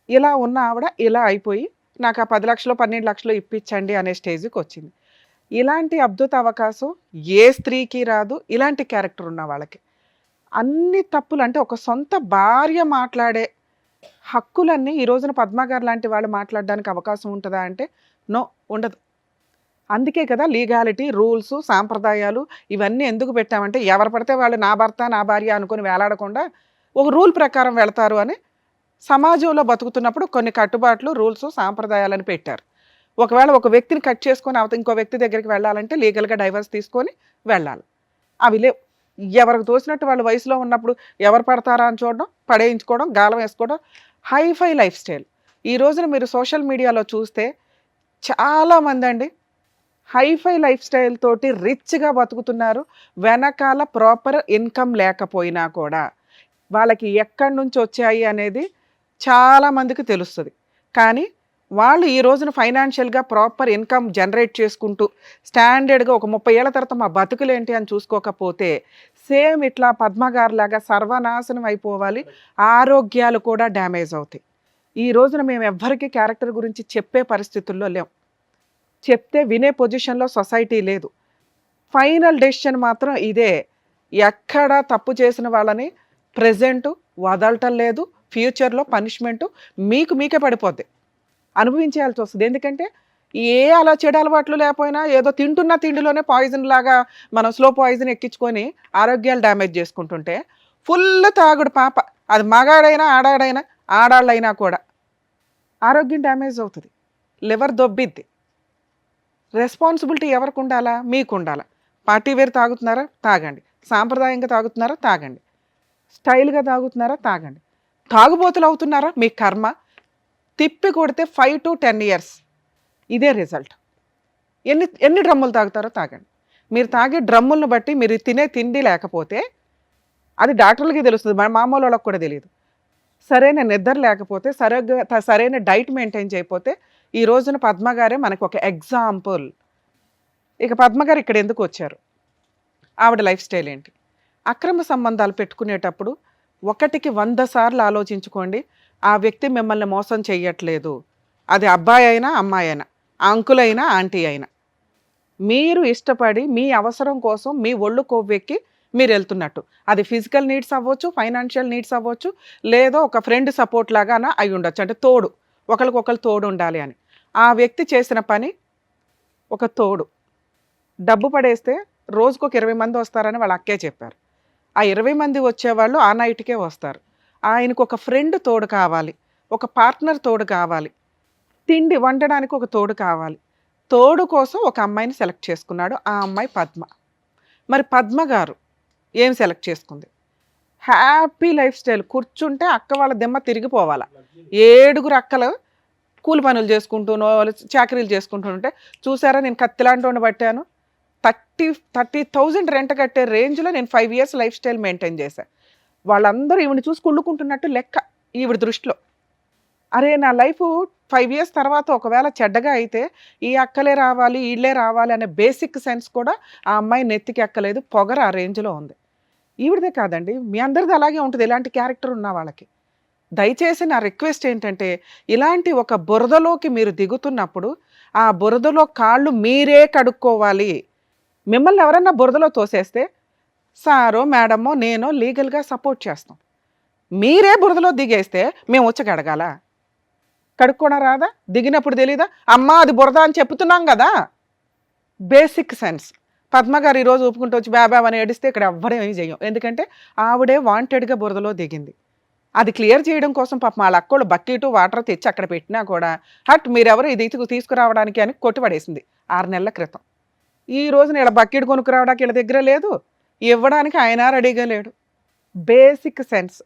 ఇలా ఉన్న ఆవిడ ఇలా అయిపోయి నాకు ఆ 10 లక్షలు 12 లక్షలు ఇప్పించండి అనే స్టేజ్కి వచ్చింది. ఇలాంటి అద్భుత అవకాశం ఏ స్త్రీకి రాదు, ఇలాంటి క్యారెక్టర్ ఉన్న వాళ్ళకి. అన్ని తప్పులు అంటే ఒక సొంత భార్య మాట్లాడే హక్కులన్నీ ఈ రోజున పద్మ గారు లాంటి వాళ్ళు మాట్లాడడానికి అవకాశం ఉంటుందా అంటే నో, ఉండదు. అందుకే కదా లీగాలిటీ, రూల్స్, సాంప్రదాయాలు ఇవన్నీ ఎందుకు పెట్టామంటే ఎవరు పడితే వాళ్ళు నా భర్త నా భార్య అనుకుని వేలాడకుండా ఒక రూల్ ప్రకారం వెళతారు అని. సమాజంలో బతుకుతున్నప్పుడు కొన్ని కట్టుబాట్లు, రూల్స్, సాంప్రదాయాలని పెట్టారు. ఒకవేళ ఒక వ్యక్తిని కట్ చేసుకొని ఇంకో వ్యక్తి దగ్గరికి వెళ్ళాలంటే లీగల్గా డైవర్స్ తీసుకొని వెళ్ళాలి. అవి లేవు. ఎవరికి తోచినట్టు వాళ్ళు వయసులో ఉన్నప్పుడు ఎవరు పడతారా అని చూడడం, పడేయించుకోవడం, గాలం వేసుకోవడం, హైఫై లైఫ్ స్టైల్. ఈ రోజున మీరు సోషల్ మీడియాలో చూస్తే చాలామంది అండి హైఫై లైఫ్ స్టైల్ తోటి రిచ్గా బతుకుతున్నారు. వెనకాల ప్రాపర్ ఇన్కమ్ లేకపోయినా కూడా వాళ్ళకి ఎక్కడి నుంచి వచ్చాయి అనేది చాలామందికి తెలుస్తుంది. కానీ వాళ్ళు ఈ రోజున ఫైనాన్షియల్గా ప్రాపర్ ఇన్కమ్ జనరేట్ చేసుకుంటూ స్టాండర్డ్గా ఒక 30 ఏళ్ల తర్వాత మా బతుకులేంటి అని చూసుకోకపోతే సేమ్ ఇట్లా పద్మగారులాగా సర్వనాశనం అయిపోవాలి, ఆరోగ్యాలు కూడా డ్యామేజ్ అవుతాయి. ఈ రోజున మేము ఎవ్వరికీ క్యారెక్టర్ గురించి చెప్పే పరిస్థితుల్లో లేం. చెప్తే వినే పొజిషన్లో సొసైటీ లేదు. ఫైనల్ డెసిషన్ మాత్రం ఇదే. ఎక్కడ తప్పు చేసిన వాళ్ళని ప్రెజెంట్ వదలటం లేదు, ఫ్యూచర్లో పనిష్మెంటు మీకే పడిపోద్ది, అనుభవించేయాల్సి వస్తుంది. ఎందుకంటే ఏ అలా చెడు అలవాట్లు లేకపోయినా ఏదో తింటున్న తిండిలోనే పాయిజన్ లాగా మనం స్లో పాయిజన్ ఎక్కించుకొని ఆరోగ్యాలు డ్యామేజ్ చేసుకుంటుంటే ఫుల్ తాగుడు పాప, అది మగాడైనా ఆడాడైనా ఆడాళ్ళైనా కూడా ఆరోగ్యం డ్యామేజ్ అవుతుంది, లివర్ దొబ్బిద్ది. రెస్పాన్సిబిలిటీ ఎవరికి ఉండాలా? మీకు ఉండాలా. పార్టీ వేర్ తాగుతున్నారా? తాగండి. సాంప్రదాయంగా తాగుతున్నారా? తాగండి. స్టైల్గా తాగుతున్నారా? తాగండి. తాగుబోతులు అవుతున్నారా? మీ కర్మ. తిప్పి కొడితే 5 to 10 years ఇదే రిజల్ట్. ఎన్ని డ్రమ్ములు తాగుతారో తాగండి. మీరు తాగే డ్రమ్ములను బట్టి మీరు తినే తిండి లేకపోతే అది డాక్టర్లకి తెలుస్తుంది, మామూలు వాళ్ళకి కూడా తెలియదు. సరైన నిద్ర లేకపోతే, సరైన డైట్ మెయింటైన్ చేయకపోతే ఈ రోజున పద్మగారే మనకు ఒక ఎగ్జాంపుల్. ఇక పద్మగారు ఇక్కడ ఎందుకు వచ్చారు, ఆవిడ లైఫ్ స్టైల్ ఏంటి? అక్రమ సంబంధాలు పెట్టుకునేటప్పుడు 1కి 100 సార్లు ఆలోచించుకోండి. ఆ వ్యక్తి మిమ్మల్ని మోసం చెయ్యట్లేదు. అది అబ్బాయి అయినా అమ్మాయి అయినా, అంకుల్ అయినా ఆంటీ అయినా, మీరు ఇష్టపడి మీ అవసరం కోసం మీ ఒళ్ళు కొవ్వెక్కి మీరు వెళ్తున్నట్టు. అది ఫిజికల్ నీడ్స్ అవ్వచ్చు, ఫైనాన్షియల్ నీడ్స్ అవ్వచ్చు, లేదో ఒక ఫ్రెండ్ సపోర్ట్ లాగా అయి ఉండొచ్చు. అంటే తోడు, ఒకరికొకరు తోడు ఉండాలి అని. ఆ వ్యక్తి చేసిన పని ఒక తోడు. డబ్బు పడేస్తే రోజుకు ఒక 20 మంది వస్తారని వాళ్ళ అక్కే చెప్పారు. ఆ 20 మంది వచ్చేవాళ్ళు ఆ నైట్కే వస్తారు. ఆయనకు ఒక ఫ్రెండ్ తోడు కావాలి, ఒక పార్ట్నర్ తోడు కావాలి, తిండి వండడానికి ఒక తోడు కావాలి. తోడు కోసం ఒక అమ్మాయిని సెలెక్ట్ చేసుకున్నాడు. ఆ అమ్మాయి పద్మ. మరి పద్మ గారు ఏం సెలెక్ట్ చేసుకుంది? Happy life style. కూర్చుంటే అక్క వాళ్ళ దిమ్మ తిరిగిపోవాలా. 7 అక్కలు కూలి పనులు చేసుకుంటూనో చాకరీలు చేసుకుంటుంటే చూసారా, నేను కత్తిలాంటి వాడిని పట్టాను. 30,000 రెంట్ కట్టే రేంజ్లో నేను 5 years లైఫ్ స్టైల్ మెయింటైన్ చేశాను. వాళ్ళందరూ ఈవిని చూసి కుళ్ళుకుంటున్నట్టు లెక్క ఈవిడ దృష్టిలో. అరే నా లైఫ్ 5 years తర్వాత ఒకవేళ చెడ్డగా అయితే ఈ అక్కలే రావాలి వీళ్ళే రావాలి అనే బేసిక్ సెన్స్ కూడా ఆ అమ్మాయి నెత్తికి ఎక్కలేదు. పొగరు ఆ రేంజ్లో ఉంది. ఈవిడదే కాదండి, మీ అందరిది అలాగే ఉంటుంది ఇలాంటి క్యారెక్టర్ ఉన్న వాళ్ళకి. దయచేసి నా రిక్వెస్ట్ ఏంటంటే, ఇలాంటి ఒక బురదలోకి మీరు దిగుతున్నప్పుడు ఆ బురదలో కాళ్ళు మీరే కడుక్కోవాలి. మిమ్మల్ని ఎవరన్నా బురదలో తోసేస్తే సారో మేడమో నేనో లీగల్గా సపోర్ట్ చేస్తాం. మీరే బురదలో దిగేస్తే మేము వచ్చి కడగాల? కడుక్కోవడం రాదా? దిగినప్పుడు తెలీదా? అమ్మా అది బురద అని చెప్తున్నాం కదా. Basic sense. పద్మ గారు ఈరోజు ఒప్పుకుంటూ వచ్చి బాబా అని ఏడిస్తే ఇక్కడ ఎవ్వడం ఏమి చెయ్యం. ఎందుకంటే ఆవిడే వాంటెడ్గా బురదలో దిగింది. అది క్లియర్ చేయడం కోసం పాపం వాళ్ళ అక్కోళ్ళు బకెట్ వాటర్ తెచ్చి అక్కడ పెట్టినా కూడా హట్ మీరెవరు ఇది తీసుకురావడానికి అని కొట్టుపడేసింది 6 నెలల క్రితం. ఈ రోజున ఇలా బకెట్ కొనుక్కురావడానికి వీళ్ళ దగ్గర లేదు, ఇవ్వడానికి ఆయన రెడీగా లేడు. Basic sense.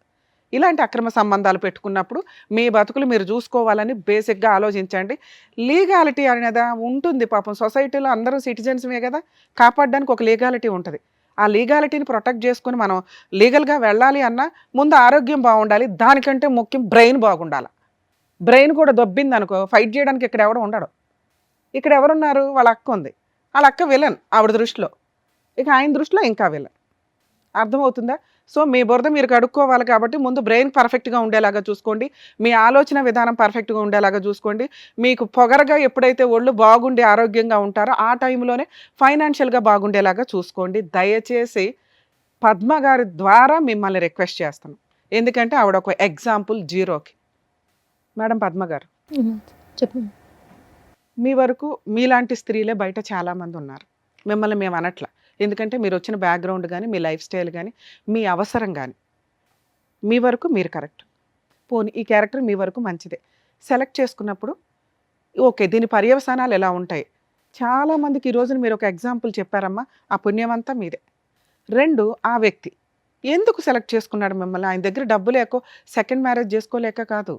ఇలాంటి అక్రమ సంబంధాలు పెట్టుకున్నప్పుడు మీ బతుకులు మీరు చూసుకోవాలని బేసిక్గా ఆలోచించండి. లీగాలిటీ అనేది ఉంటుంది. పాపం సొసైటీలో అందరూ సిటిజన్స్మే కదా, కాపాడడానికి ఒక లీగాలిటీ ఉంటుంది. ఆ లీగాలిటీని ప్రొటెక్ట్ చేసుకుని మనం లీగల్గా వెళ్ళాలి అన్నా ముందు ఆరోగ్యం బాగుండాలి. దానికంటే ముఖ్యం బ్రెయిన్ బాగుండాలి. బ్రెయిన్ కూడా దొబ్బింది అనుకో, ఫైట్ చేయడానికి ఇక్కడ ఎవడో ఉండడు. ఇక్కడ ఎవరున్నారు? వాళ్ళ అక్క ఉంది. వాళ్ళ అక్క విలన్ ఆవిడ దృష్టిలో, ఇక ఆయన దృష్టిలో ఇంకా విలన్. అర్థమవుతుందా? సో మీ బురద మీరు కడుక్కోవాలి కాబట్టి ముందు బ్రెయిన్ పర్ఫెక్ట్గా ఉండేలాగా చూసుకోండి. మీ ఆలోచన విధానం పర్ఫెక్ట్గా ఉండేలాగా చూసుకోండి. మీకు పొగరగా ఎప్పుడైతే ఒళ్ళు బాగుండి ఆరోగ్యంగా ఉంటారో ఆ టైంలోనే ఫైనాన్షియల్గా బాగుండేలాగా చూసుకోండి. దయచేసి పద్మ గారి ద్వారా మిమ్మల్ని రిక్వెస్ట్ చేస్తాను. ఎందుకంటే ఆవిడ ఒక ఎగ్జాంపుల్ జీరోకి. మేడం పద్మ గారు, చెప్పండి. మీ వరకు మీలాంటి స్త్రీలే బయట చాలామంది ఉన్నారు. మిమ్మల్ని మేము అనట్లా. ఎందుకంటే మీరు వచ్చిన బ్యాక్గ్రౌండ్ కానీ మీ లైఫ్ స్టైల్ కానీ మీ అవసరం కానీ మీ వరకు మీరు కరెక్ట్. పోనీ ఈ క్యారెక్టర్ మీ వరకు మంచిదే. సెలెక్ట్ చేసుకున్నప్పుడు ఓకే దీని పర్యవసానాలు ఎలా ఉంటాయి? చాలామందికి ఈ రోజున మీరు ఒక ఎగ్జాంపుల్ చెప్పారమ్మా, ఆ పుణ్యమంతా మీదే. 2 ఆ వ్యక్తి ఎందుకు సెలెక్ట్ చేసుకున్నాడు మిమ్మల్ని? ఆయన దగ్గర డబ్బు లేకో సెకండ్ మ్యారేజ్ చేసుకోలేక కాదు.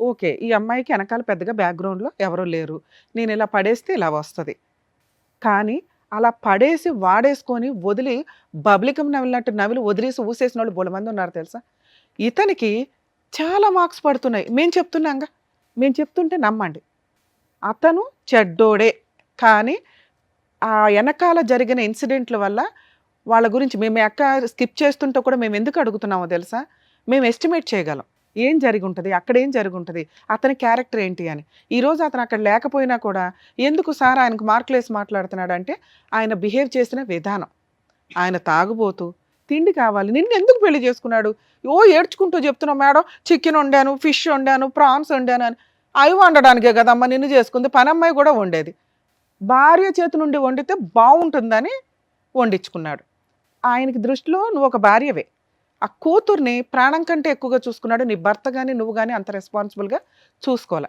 ఓకే ఈ అమ్మాయికి వెనకాల పెద్దగా బ్యాక్గ్రౌండ్లో ఎవరూ లేరు, నేను ఇలా పడేస్తే ఇలా వస్తుంది. కానీ అలా పడేసి వాడేసుకొని వదిలి బబ్లికం నవిలినట్టు నవిలి వదిలేసి ఊసేసిన వాళ్ళు బోలమంది ఉన్నారు తెలుసా. ఇతనికి చాలా మార్క్స్ పడుతున్నాయి. మేము చెప్తున్నాంగా, మేము చెప్తుంటే నమ్మండి. అతను చెడ్డోడే, కానీ ఆ వెనకాల జరిగిన ఇన్సిడెంట్ల వల్ల వాళ్ళ గురించి మేము స్కిప్ చేస్తుంటే కూడా మేము ఎందుకు అడుగుతున్నామో తెలుసా? మేము ఎస్టిమేట్ చేయగలం ఏం జరిగి ఉంటుంది, అక్కడ ఏం జరిగి ఉంటుంది, అతని క్యారెక్టర్ ఏంటి అని. ఈరోజు అతను అక్కడ లేకపోయినా కూడా ఎందుకు సార్ ఆయనకు మార్కులు వేసి మాట్లాడుతున్నాడు అంటే ఆయన బిహేవ్ చేసిన విధానం. ఆయన తాగుబోతూ తిండి కావాలి, నిన్ను ఎందుకు పెళ్లి చేసుకున్నాడు? ఏడ్చుకుంటూ చెప్తున్నావు మేడం, చికెన్ వండాను, ఫిష్ వండాను, ప్రాన్స్ వండాను అని. అవి వండడానికే కదమ్మా నిన్ను చేసుకుంది, పనమ్మాయి కూడా వండేది. భార్య చేతి నుండి వండితే బాగుంటుందని వండించుకున్నాడు. ఆయనకి దృష్టిలో నువ్వు ఒక భార్యవే. ఆ కూతుర్ని ప్రాణం కంటే ఎక్కువగా చూసుకున్నాడు. నీ భర్త కానీ నువ్వు కానీ అంత రెస్పాన్సిబుల్గా చూసుకోవాలి.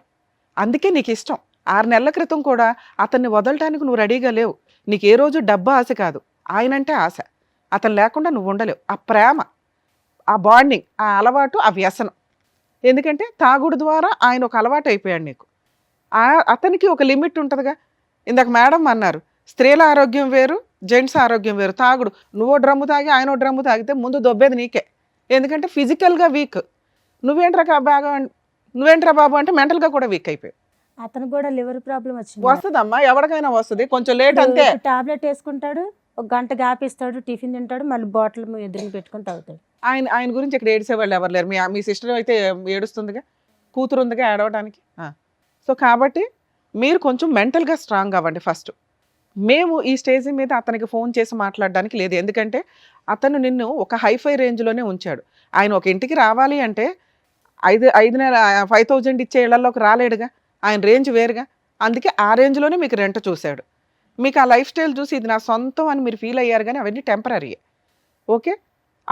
అందుకే నీకు ఇష్టం. 6 నెలల క్రితం కూడా అతన్ని వదలటానికి నువ్వు రెడీగా లేవు. నీకు ఏ రోజు డబ్బు ఆశ కాదు, ఆయనంటే ఆశ. అతను లేకుండా నువ్వు ఉండలేవు. ఆ ప్రేమ, ఆ బాండింగ్, ఆ అలవాటు, ఆ వ్యసనం. ఎందుకంటే తాగుడు ద్వారా ఆయన ఒక అలవాటు అయిపోయాడు నీకు. అతనికి ఒక లిమిట్ ఉంటుందిగా. ఇందాక మేడం అన్నారు స్త్రీల ఆరోగ్యం వేరు, జెంట్స్ ఆరోగ్యం వేరు. తాగుడు, నువ్వో డ్రమ్ము తాగి ఆయనో డ్రమ్ము తాగితే ముందు దొబ్బేది నీకే. ఎందుకంటే ఫిజికల్గా వీక్. నువ్వేంట్రా బాబు అంటే మెంటల్గా కూడా వీక్ అయిపోయావు. అతను కూడా లివర్ ప్రాబ్లం వచ్చింది. వస్తుందమ్మా, ఎవరికైనా వస్తుంది, కొంచెం లేట్ అంతే. టాబ్లెట్ వేసుకుంటాడు, 1 గంట గాపిస్తాడు, టిఫిన్ తింటాడు, మళ్ళీ బాటిల్ ఎదురుని పెట్టుకుని తాగుతాడు. ఆయన గురించి ఇక్కడ ఏడిసేవాళ్ళు ఎవరు లేరు. మీ సిస్టర్ అయితే ఏడుస్తుందిగా, కూతురు ఉందిగా ఏడవడానికి. సో కాబట్టి మీరు కొంచెం మెంటల్గా స్ట్రాంగ్ అవ్వండి ఫస్ట్. మేము ఈ స్టేజ్ మీద అతనికి ఫోన్ చేసి మాట్లాడడానికి లేదు. ఎందుకంటే అతను నిన్ను ఒక హైఫై రేంజ్లోనే ఉంచాడు. ఆయన ఒక ఇంటికి రావాలి అంటే 5,000 ఇచ్చే ఇళ్లలోకి రాలేడుగా. ఆయన రేంజ్ వేరుగా. అందుకే ఆ రేంజ్లోనే మీకు రెంట్ చూశాడు. మీకు ఆ లైఫ్ స్టైల్ చూసి ఇది నా సొంతం అని మీరు ఫీల్ అయ్యారు, కానీ అవన్నీ టెంపరీ. ఓకే,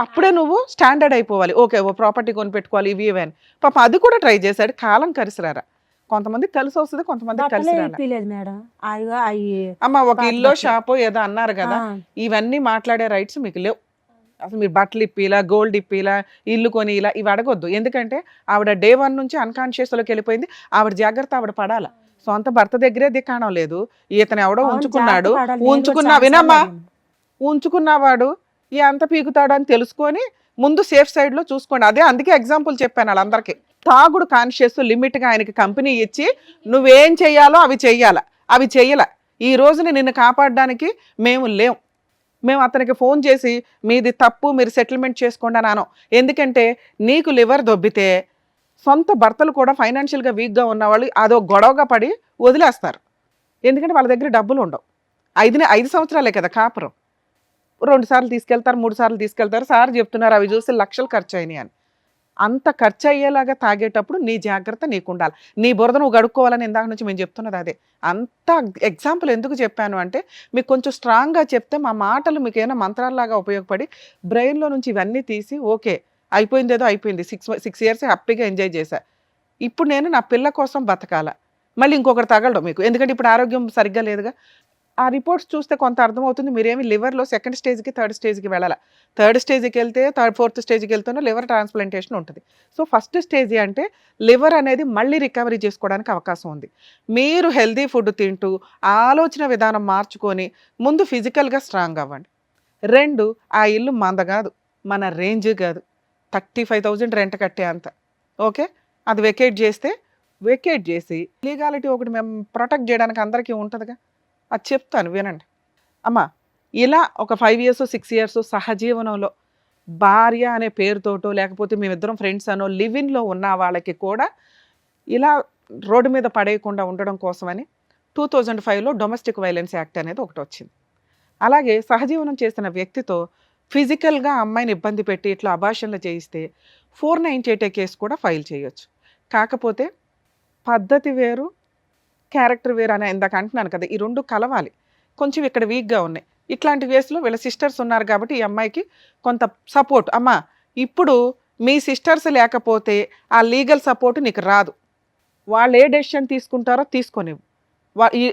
అప్పుడే నువ్వు స్టాండర్డ్ అయిపోవాలి. ఓకే ప్రాపర్టీ కొని పెట్టుకోవాలి, ఇవి అని. పాప అది కూడా ట్రై చేశాడు. కాలం కలిసిరారా. కొంతమంది కలిసి వస్తుంది, కొంతమంది కలిసి రాలేదు మేడం. అమ్మ ఒక ఇల్లు షాపు ఏదో అన్నారు కదా, ఇవన్నీ మాట్లాడే రైట్స్ మీకు లేవు. అసలు మీరు బట్టలు ఇప్పిలా, గోల్డ్ ఇప్పిలా, ఇల్లు కొని ఇలా ఇవి అడగొద్దు. ఎందుకంటే ఆవిడ Day 1 నుంచి అన్కాన్షియస్లోకి వెళ్ళిపోయింది. ఆవిడ జాగ్రత్త ఆవిడ పడాల. సొంత భర్త దగ్గరే దిక్కాణం లేదు. ఇతను ఎవడో ఉంచుకున్నాడు, వినమ్మా, ఉంచుకున్నవాడు ఎంత పీకుతాడు అని తెలుసుకొని ముందు సేఫ్ సైడ్లో చూసుకోండి. అదే అందుకే ఎగ్జాంపుల్ చెప్పాను వాళ్ళందరికీ. తాగుడు కాన్షియస్ లిమిట్గా ఆయనకి కంపెనీ ఇచ్చి నువ్వేం చెయ్యాలో అవి చెయ్యాల, అవి చెయ్యాల. ఈ రోజున నిన్ను కాపాడడానికి మేము లేం. మేము అతనికి ఫోన్ చేసి మీది తప్పు, మీరు సెటిల్మెంట్ చేసుకోండి అని అనం. ఎందుకంటే నీకు లివర్ దొబ్బితే సొంత భర్తలు కూడా ఫైనాన్షియల్గా వీక్గా ఉన్నవాళ్ళు అదో గొడవగా పడి వదిలేస్తారు. ఎందుకంటే వాళ్ళ దగ్గర డబ్బులు ఉండవు. 5 సంవత్సరాలే కదా కాపురం. 2 సార్లు తీసుకెళ్తారు, 3 సార్లు తీసుకెళ్తారు. సార్ చెప్తున్నారు అవి చూసి లక్షలు ఖర్చు అయినాయి అని. అంత ఖర్చు అయ్యేలాగా తాగేటప్పుడు నీ జాగ్రత్త నీకు ఉండాలి. నీ బురద నువ్వు గడుక్కోవాలని ఇందాక నుంచి మేము చెప్తున్నది అదే. అంత ఎగ్జాంపుల్ ఎందుకు చెప్పాను అంటే మీకు కొంచెం స్ట్రాంగ్గా చెప్తే మా మాటలు మీకు ఏమైనా మంత్రాల్లాగా ఉపయోగపడి బ్రెయిన్లో నుంచి ఇవన్నీ తీసి ఓకే అయిపోయింది, ఏదో అయిపోయింది, 6 ఇయర్స్ హ్యాపీగా ఎంజాయ్ చేశా, ఇప్పుడు నేను నా పిల్ల కోసం బతకాల, మళ్ళీ ఇంకొకటి తగలడం మీకు. ఎందుకంటే ఇప్పుడు ఆరోగ్యం సరిగ్గా లేదుగా. ఆ రిపోర్ట్స్ చూస్తే కొంత అర్థమవుతుంది. మీరేమి లివర్లో 2nd స్టేజ్కి 3rd స్టేజ్కి వెళ్ళాలి. 3rd స్టేజ్కి వెళ్తే 4th స్టేజ్కి వెళ్తున్నా లివర్ ట్రాన్స్ప్లాంటేషన్ ఉంటుంది. సో ఫస్ట్ స్టేజ్ అంటే లివర్ అనేది మళ్ళీ రికవరీ చేసుకోవడానికి అవకాశం ఉంది. మీరు హెల్దీ ఫుడ్ తింటూ ఆలోచన విధానం మార్చుకొని ముందు ఫిజికల్గా స్ట్రాంగ్ అవ్వండి. 2 ఆ ఇల్లు మంద కాదు, మన రేంజ్ కాదు, 35,000 రెంట్ కట్టే అంత. ఓకే, అది వెకేట్ చేసి లీగాలిటీ ఒకటి మేము ప్రొటెక్ట్ చేయడానికి అందరికీ ఉంటుందిగా, అది చెప్తాను వినండి. అమ్మ ఇలా ఒక 5 ఇయర్స్ 6 ఇయర్స్ సహజీవనంలో భార్య అనే పేరుతోటో లేకపోతే మేమిద్దరం ఫ్రెండ్స్ అనో లివిన్లో ఉన్న వాళ్ళకి కూడా ఇలా రోడ్డు మీద పడేయకుండా ఉండడం కోసమని 2005లో డొమెస్టిక్ వైలెన్స్ యాక్ట్ అనేది ఒకటి వచ్చింది. అలాగే సహజీవనం చేసిన వ్యక్తితో ఫిజికల్గా అమ్మాయిని ఇబ్బంది పెట్టి ఇట్లా అబార్షన్లు చేయిస్తే 498 కేసు కూడా ఫైల్ చేయొచ్చు. కాకపోతే పద్ధతి వేరు, క్యారెక్టర్ వేరు అని ఇందాక అంటున్నాను కదా, ఈ 2 కలవాలి. కొంచెం ఇక్కడ వీక్గా ఉన్నాయి. ఇట్లాంటి కేసులో వీళ్ళ సిస్టర్స్ ఉన్నారు కాబట్టి ఈ అమ్మాయికి కొంత సపోర్ట్. అమ్మ ఇప్పుడు మీ సిస్టర్స్ లేకపోతే ఆ లీగల్ సపోర్ట్ నీకు రాదు. వాళ్ళు ఏ డెసిషన్ తీసుకుంటారో తీసుకొనివ్వు.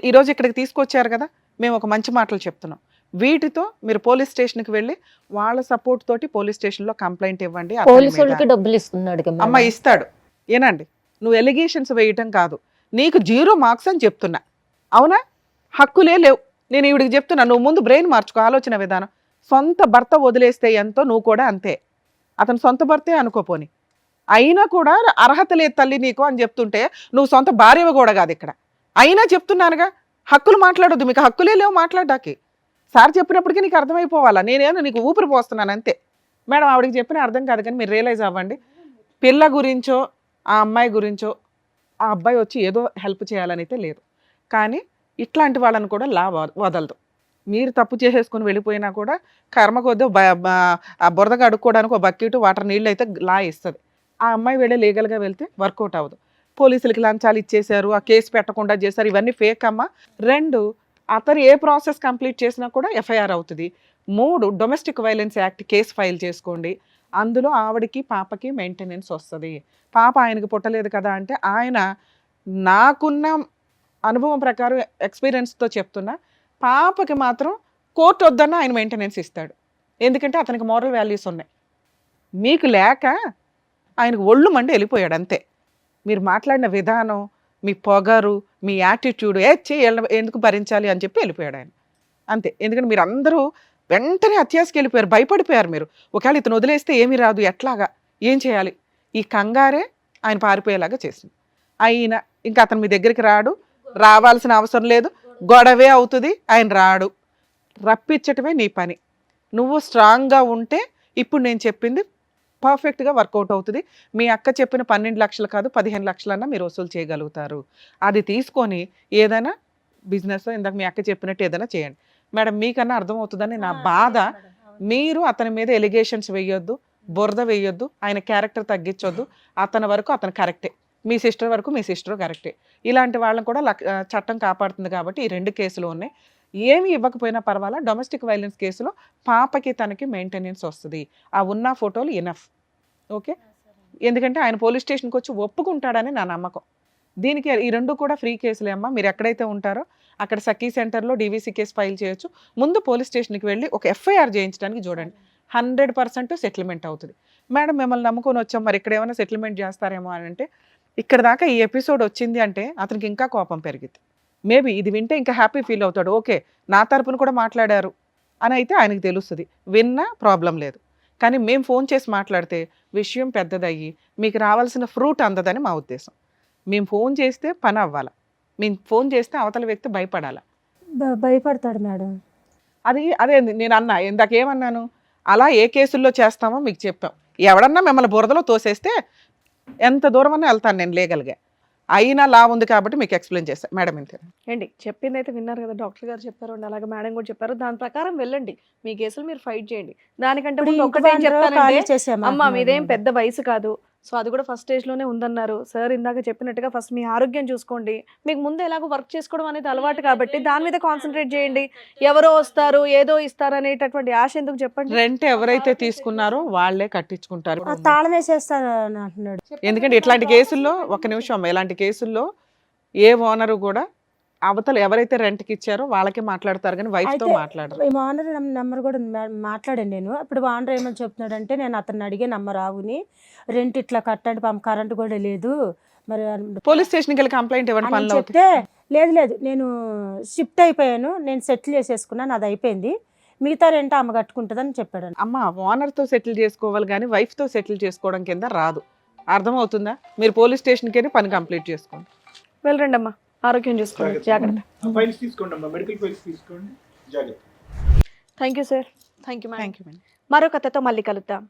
ఈరోజు ఇక్కడికి తీసుకొచ్చారు కదా, మేము ఒక మంచి మాటలు చెప్తున్నాం. వీటితో మీరు పోలీస్ స్టేషన్కి వెళ్ళి వాళ్ళ సపోర్ట్ తోటి పోలీస్ స్టేషన్లో కంప్లైంట్ ఇవ్వండి. పోలీసు వాళ్ళకి డబ్బులు ఇస్తున్నాడు కదా అమ్మ ఇస్తాడు. ఏనండి, నువ్వు ఎలిగేషన్స్ వేయటం కాదు, నీకు 0 మార్క్స్ అని చెప్తున్నా. అవునా, హక్కులే లేవు. నేను ఈవిడికి చెప్తున్నా, నువ్వు ముందు బ్రెయిన్ మార్చుకో, ఆలోచన విధానం. సొంత భర్త వదిలేస్తే ఎంతో నువ్వు కూడా అంతే. అతను సొంత భర్తే అనుకోపోని, అయినా కూడా అర్హత లేదు తల్లి నీకు అని చెప్తుంటే నువ్వు సొంత భార్యవి కూడా కాదు ఇక్కడ. అయినా చెప్తున్నానుగా, హక్కులు మాట్లాడొద్దు, మీకు హక్కులే లేవు మాట్లాడడానికి. సార్ చెప్పినప్పటికీ నీకు అర్థమైపోవాలా, నేనేమో నీకు ఊపిరి పోస్తున్నాను అంతే. మేడం ఆవిడకి చెప్పిన అర్థం కాదు, కానీ మీరు రియలైజ్ అవ్వండి. పిల్ల గురించో ఆ అమ్మాయి గురించో ఆ అబ్బాయి వచ్చి ఏదో హెల్ప్ చేయాలని అయితే లేదు. కానీ ఇట్లాంటి వాళ్ళని కూడా లా వదలదు. మీరు తప్పు చేసేసుకొని వెళ్ళిపోయినా కూడా కర్మ కొద్ది ఆ బురదగా అడుక్కోవడానికి ఒక బకెట్ వాటర్ నీళ్ళు అయితే లా ఇస్తుంది. ఆ అమ్మాయి వెళ్ళి లీగల్గా వెళ్తే వర్కౌట్ అవ్వదు. పోలీసులకి లంచాలు ఇచ్చేశారు, ఆ కేసు పెట్టకుండా చేశారు, ఇవన్నీ ఫేక్ అమ్మ. 2 అతను ఏ ప్రాసెస్ కంప్లీట్ చేసినా కూడా ఎఫ్ఐఆర్ అవుతుంది. 3 domestic violence act case file చేసుకోండి. అందులో ఆవిడకి పాపకి మెయింటెనెన్స్ వస్తుంది. పాప ఆయనకి పుట్టలేదు కదా అంటే, ఆయన నాకున్న అనుభవం ప్రకారం ఎక్స్పీరియన్స్తో చెప్తున్నా, పాపకి మాత్రం కోర్టు వద్దన్న ఆయన మెయింటెనెన్స్ ఇస్తాడు. ఎందుకంటే అతనికి మోరల్ వాల్యూస్ ఉన్నాయి. మీకు లేక ఆయనకు ఒళ్ళు మండి వెళ్ళిపోయాడు అంతే. మీరు మాట్లాడిన విధానం, మీ పొగరు, మీ యాటిట్యూడ్ ఎందుకు భరించాలి అని చెప్పి వెళ్ళిపోయాడు ఆయన అంతే. ఎందుకంటే మీరు అందరూ వెంటనే అత్యాశకి వెళ్ళిపోయారు, భయపడిపోయారు. మీరు ఒకవేళ ఇతను వదిలేస్తే ఏమీ రాదు, ఎట్లాగా ఏం చేయాలి, ఈ కంగారే ఆయన పారిపోయేలాగా చేసింది. అయినా ఇంకా అతను మీ దగ్గరికి రాడు, రావాల్సిన అవసరం లేదు, గొడవే అవుతుంది, ఆయన రాడు. రప్పించటమే నీ పని. నువ్వు స్ట్రాంగ్గా ఉంటే ఇప్పుడు నేను చెప్పింది పర్ఫెక్ట్గా వర్కౌట్ అవుతుంది. మీ అక్క చెప్పిన 12 లక్షలు కాదు 15 లక్షలన్నా మీరు వసూలు చేయగలుగుతారు. అది తీసుకొని ఏదైనా బిజినెస్ ఇందాక మీ అక్క చెప్పినట్టు ఏదైనా చేయండి. మేడం మీకన్నా అర్థమవుతుందని నా బాధ. మీరు అతని మీద ఎలిగేషన్స్ వేయొద్దు, బురద వేయొద్దు, ఆయన క్యారెక్టర్ తగ్గించొద్దు. అతని వరకు అతను కరెక్టే, మీ సిస్టర్ వరకు మీ సిస్టర్ కరెక్టే. ఇలాంటి వాళ్ళని కూడా చట్టం కాపాడుతుంది కాబట్టి ఈ 2 కేసులు ఉన్నాయి. ఏమి ఇవ్వకపోయినా పర్వాలా, డొమెస్టిక్ వైలెన్స్ కేసులో పాపకి తనకి మెయింటెనెన్స్ వస్తుంది. ఆ ఉన్న ఫోటోలు ఇనఫ్. ఓకే, ఎందుకంటే ఆయన పోలీస్ స్టేషన్కి వచ్చి ఒప్పుకుంటాడని నా నమ్మకం. దీనికి ఈ 2 కూడా ఫ్రీ కేసులే అమ్మా. మీరు ఎక్కడైతే ఉంటారో అక్కడ సఖీ సెంటర్లో డీవీసీ కేసు ఫైల్ చేయొచ్చు. ముందు పోలీస్ స్టేషన్కి వెళ్ళి ఒక ఎఫ్ఐఆర్ చేయించడానికి చూడండి, 100% సెటిల్మెంట్ అవుతుంది. మేడం మిమ్మల్ని నమ్ముకొని వచ్చాం, మరి ఇక్కడ ఏమైనా సెటిల్మెంట్ చేస్తారేమో అని అంటే, ఇక్కడ దాకా ఈ ఎపిసోడ్ వచ్చింది అంటే అతనికి ఇంకా కోపం పెరిగింది. మేబీ ఇది వింటే ఇంకా హ్యాపీ ఫీల్ అవుతాడు, ఓకే నా తరపున కూడా మాట్లాడారు అని అయితే ఆయనకు తెలుస్తుంది. విన్నా ప్రాబ్లం లేదు. కానీ మేము ఫోన్ చేసి మాట్లాడితే విషయం పెద్దదయ్యి మీకు రావాల్సిన ఫ్రూట్ అందదని మా ఉద్దేశం. మేము ఫోన్ చేస్తే పని అవ్వాలి, మేము ఫోన్ చేస్తే అవతల వ్యక్తి భయపడాలి. భయపడతాడు మేడం. అదే నేను అన్నా, ఇందాక ఏమన్నాను, అలా ఏ కేసుల్లో చేస్తామో మీకు చెప్పాం. ఎవడన్నా మిమ్మల్ని బురదలో తోసేస్తే ఎంత దూరం అన్నా వెళ్తాను నేను లీగల్గా, అయినా లా ఉంది కాబట్టి మీకు ఎక్స్ప్లెయిన్ చేస్తాను మేడం. ఇంతే ఏంటి చెప్పింది అయితే విన్నారు కదా, డాక్టర్ గారు చెప్పారు అండి, అలాగే మేడం కూడా చెప్పారు, దాని ప్రకారం వెళ్ళండి, మీ కేసులు మీరు ఫైట్ చేయండి. దానికంటే ఇప్పుడు ముందు ఒకటే ఇంకో చెప్తానంటే, ఖాళీ చేసామా అమ్మ మీదేం మేడం? పెద్ద వయసు కాదు, సో అది కూడా ఫస్ట్ స్టేజ్ లోనే ఉందన్నారు సార్. ఇందాక చెప్పినట్టుగా ఫస్ట్ మీ ఆరోగ్యం చూసుకోండి, మీకు ముందు ఎలాగో వర్క్ చేసుకోవడం అనేది అలవాటు కాబట్టి దాని మీద కాన్సన్ట్రేట్ చేయండి. ఎవరో వస్తారు ఏదో ఇస్తారు అనేటటువంటి ఆశ ఎందుకు చెప్పండి. రెంట్ ఎవరైతే తీసుకున్నారో వాళ్ళే కట్టించుకుంటారు. ఆ తాళం వేసేస్తాను అని అంటున్నాడు. ఎందుకంటే ఇట్లాంటి కేసుల్లో, ఒక నిమిషం అమ్మ, ఇలాంటి కేసుల్లో ఏ ఓనరు కూడా అవతల ఎవరైతే రెంట్కి ఇచ్చారో వాళ్ళకే మాట్లాడతారు కానీ వైఫ్తో అయితే మాట్లాడరు. ఈ ఓనర్ నెంబర్ కూడా ఉంది మేడం, మాట్లాడాను నేను. ఇప్పుడు ఓనర్ ఏమని చెప్తున్నాడంటే, నేను అతన్ని అడిగే నెంబర్ ఆవుని, రెంట్ ఇట్లా కట్టండి, కరెంట్ కూడా లేదు మరి పోలీస్ స్టేషన్కి వెళ్ళి కంప్లైంట్ ఇవ్వండి, అని పనులు అవుతాయి. చెప్తే, లేదు నేను షిఫ్ట్ అయిపోయాను, నేను సెటిల్ చేసేసుకున్నాను, అది అయిపోయింది, మిగతా రెంట్ అమ్మ కట్టుకుంటుందని చెప్పాడు. అమ్మ ఓనర్తో సెటిల్ చేసుకోవాలి కానీ వైఫ్తో సెటిల్ చేసుకోవడం కింద రాదు. అర్థమవుతుందా? మీరు పోలీస్ స్టేషన్కి వెళ్ళి పని కంప్లీట్ చేసుకోండి. వెళ్ళండి అమ్మా, ఆరోగ్యం చూసుకోండి, జాగ్రత్త. ఫైల్స్ తీసుకోండి అమ్మా, మెడికల్ ఫైల్స్ తీసుకోండి, జాగ్రత్త. Thank you sir. Thank you madam. Thank you. మరో కథతో మళ్ళీ కలుద్దాం.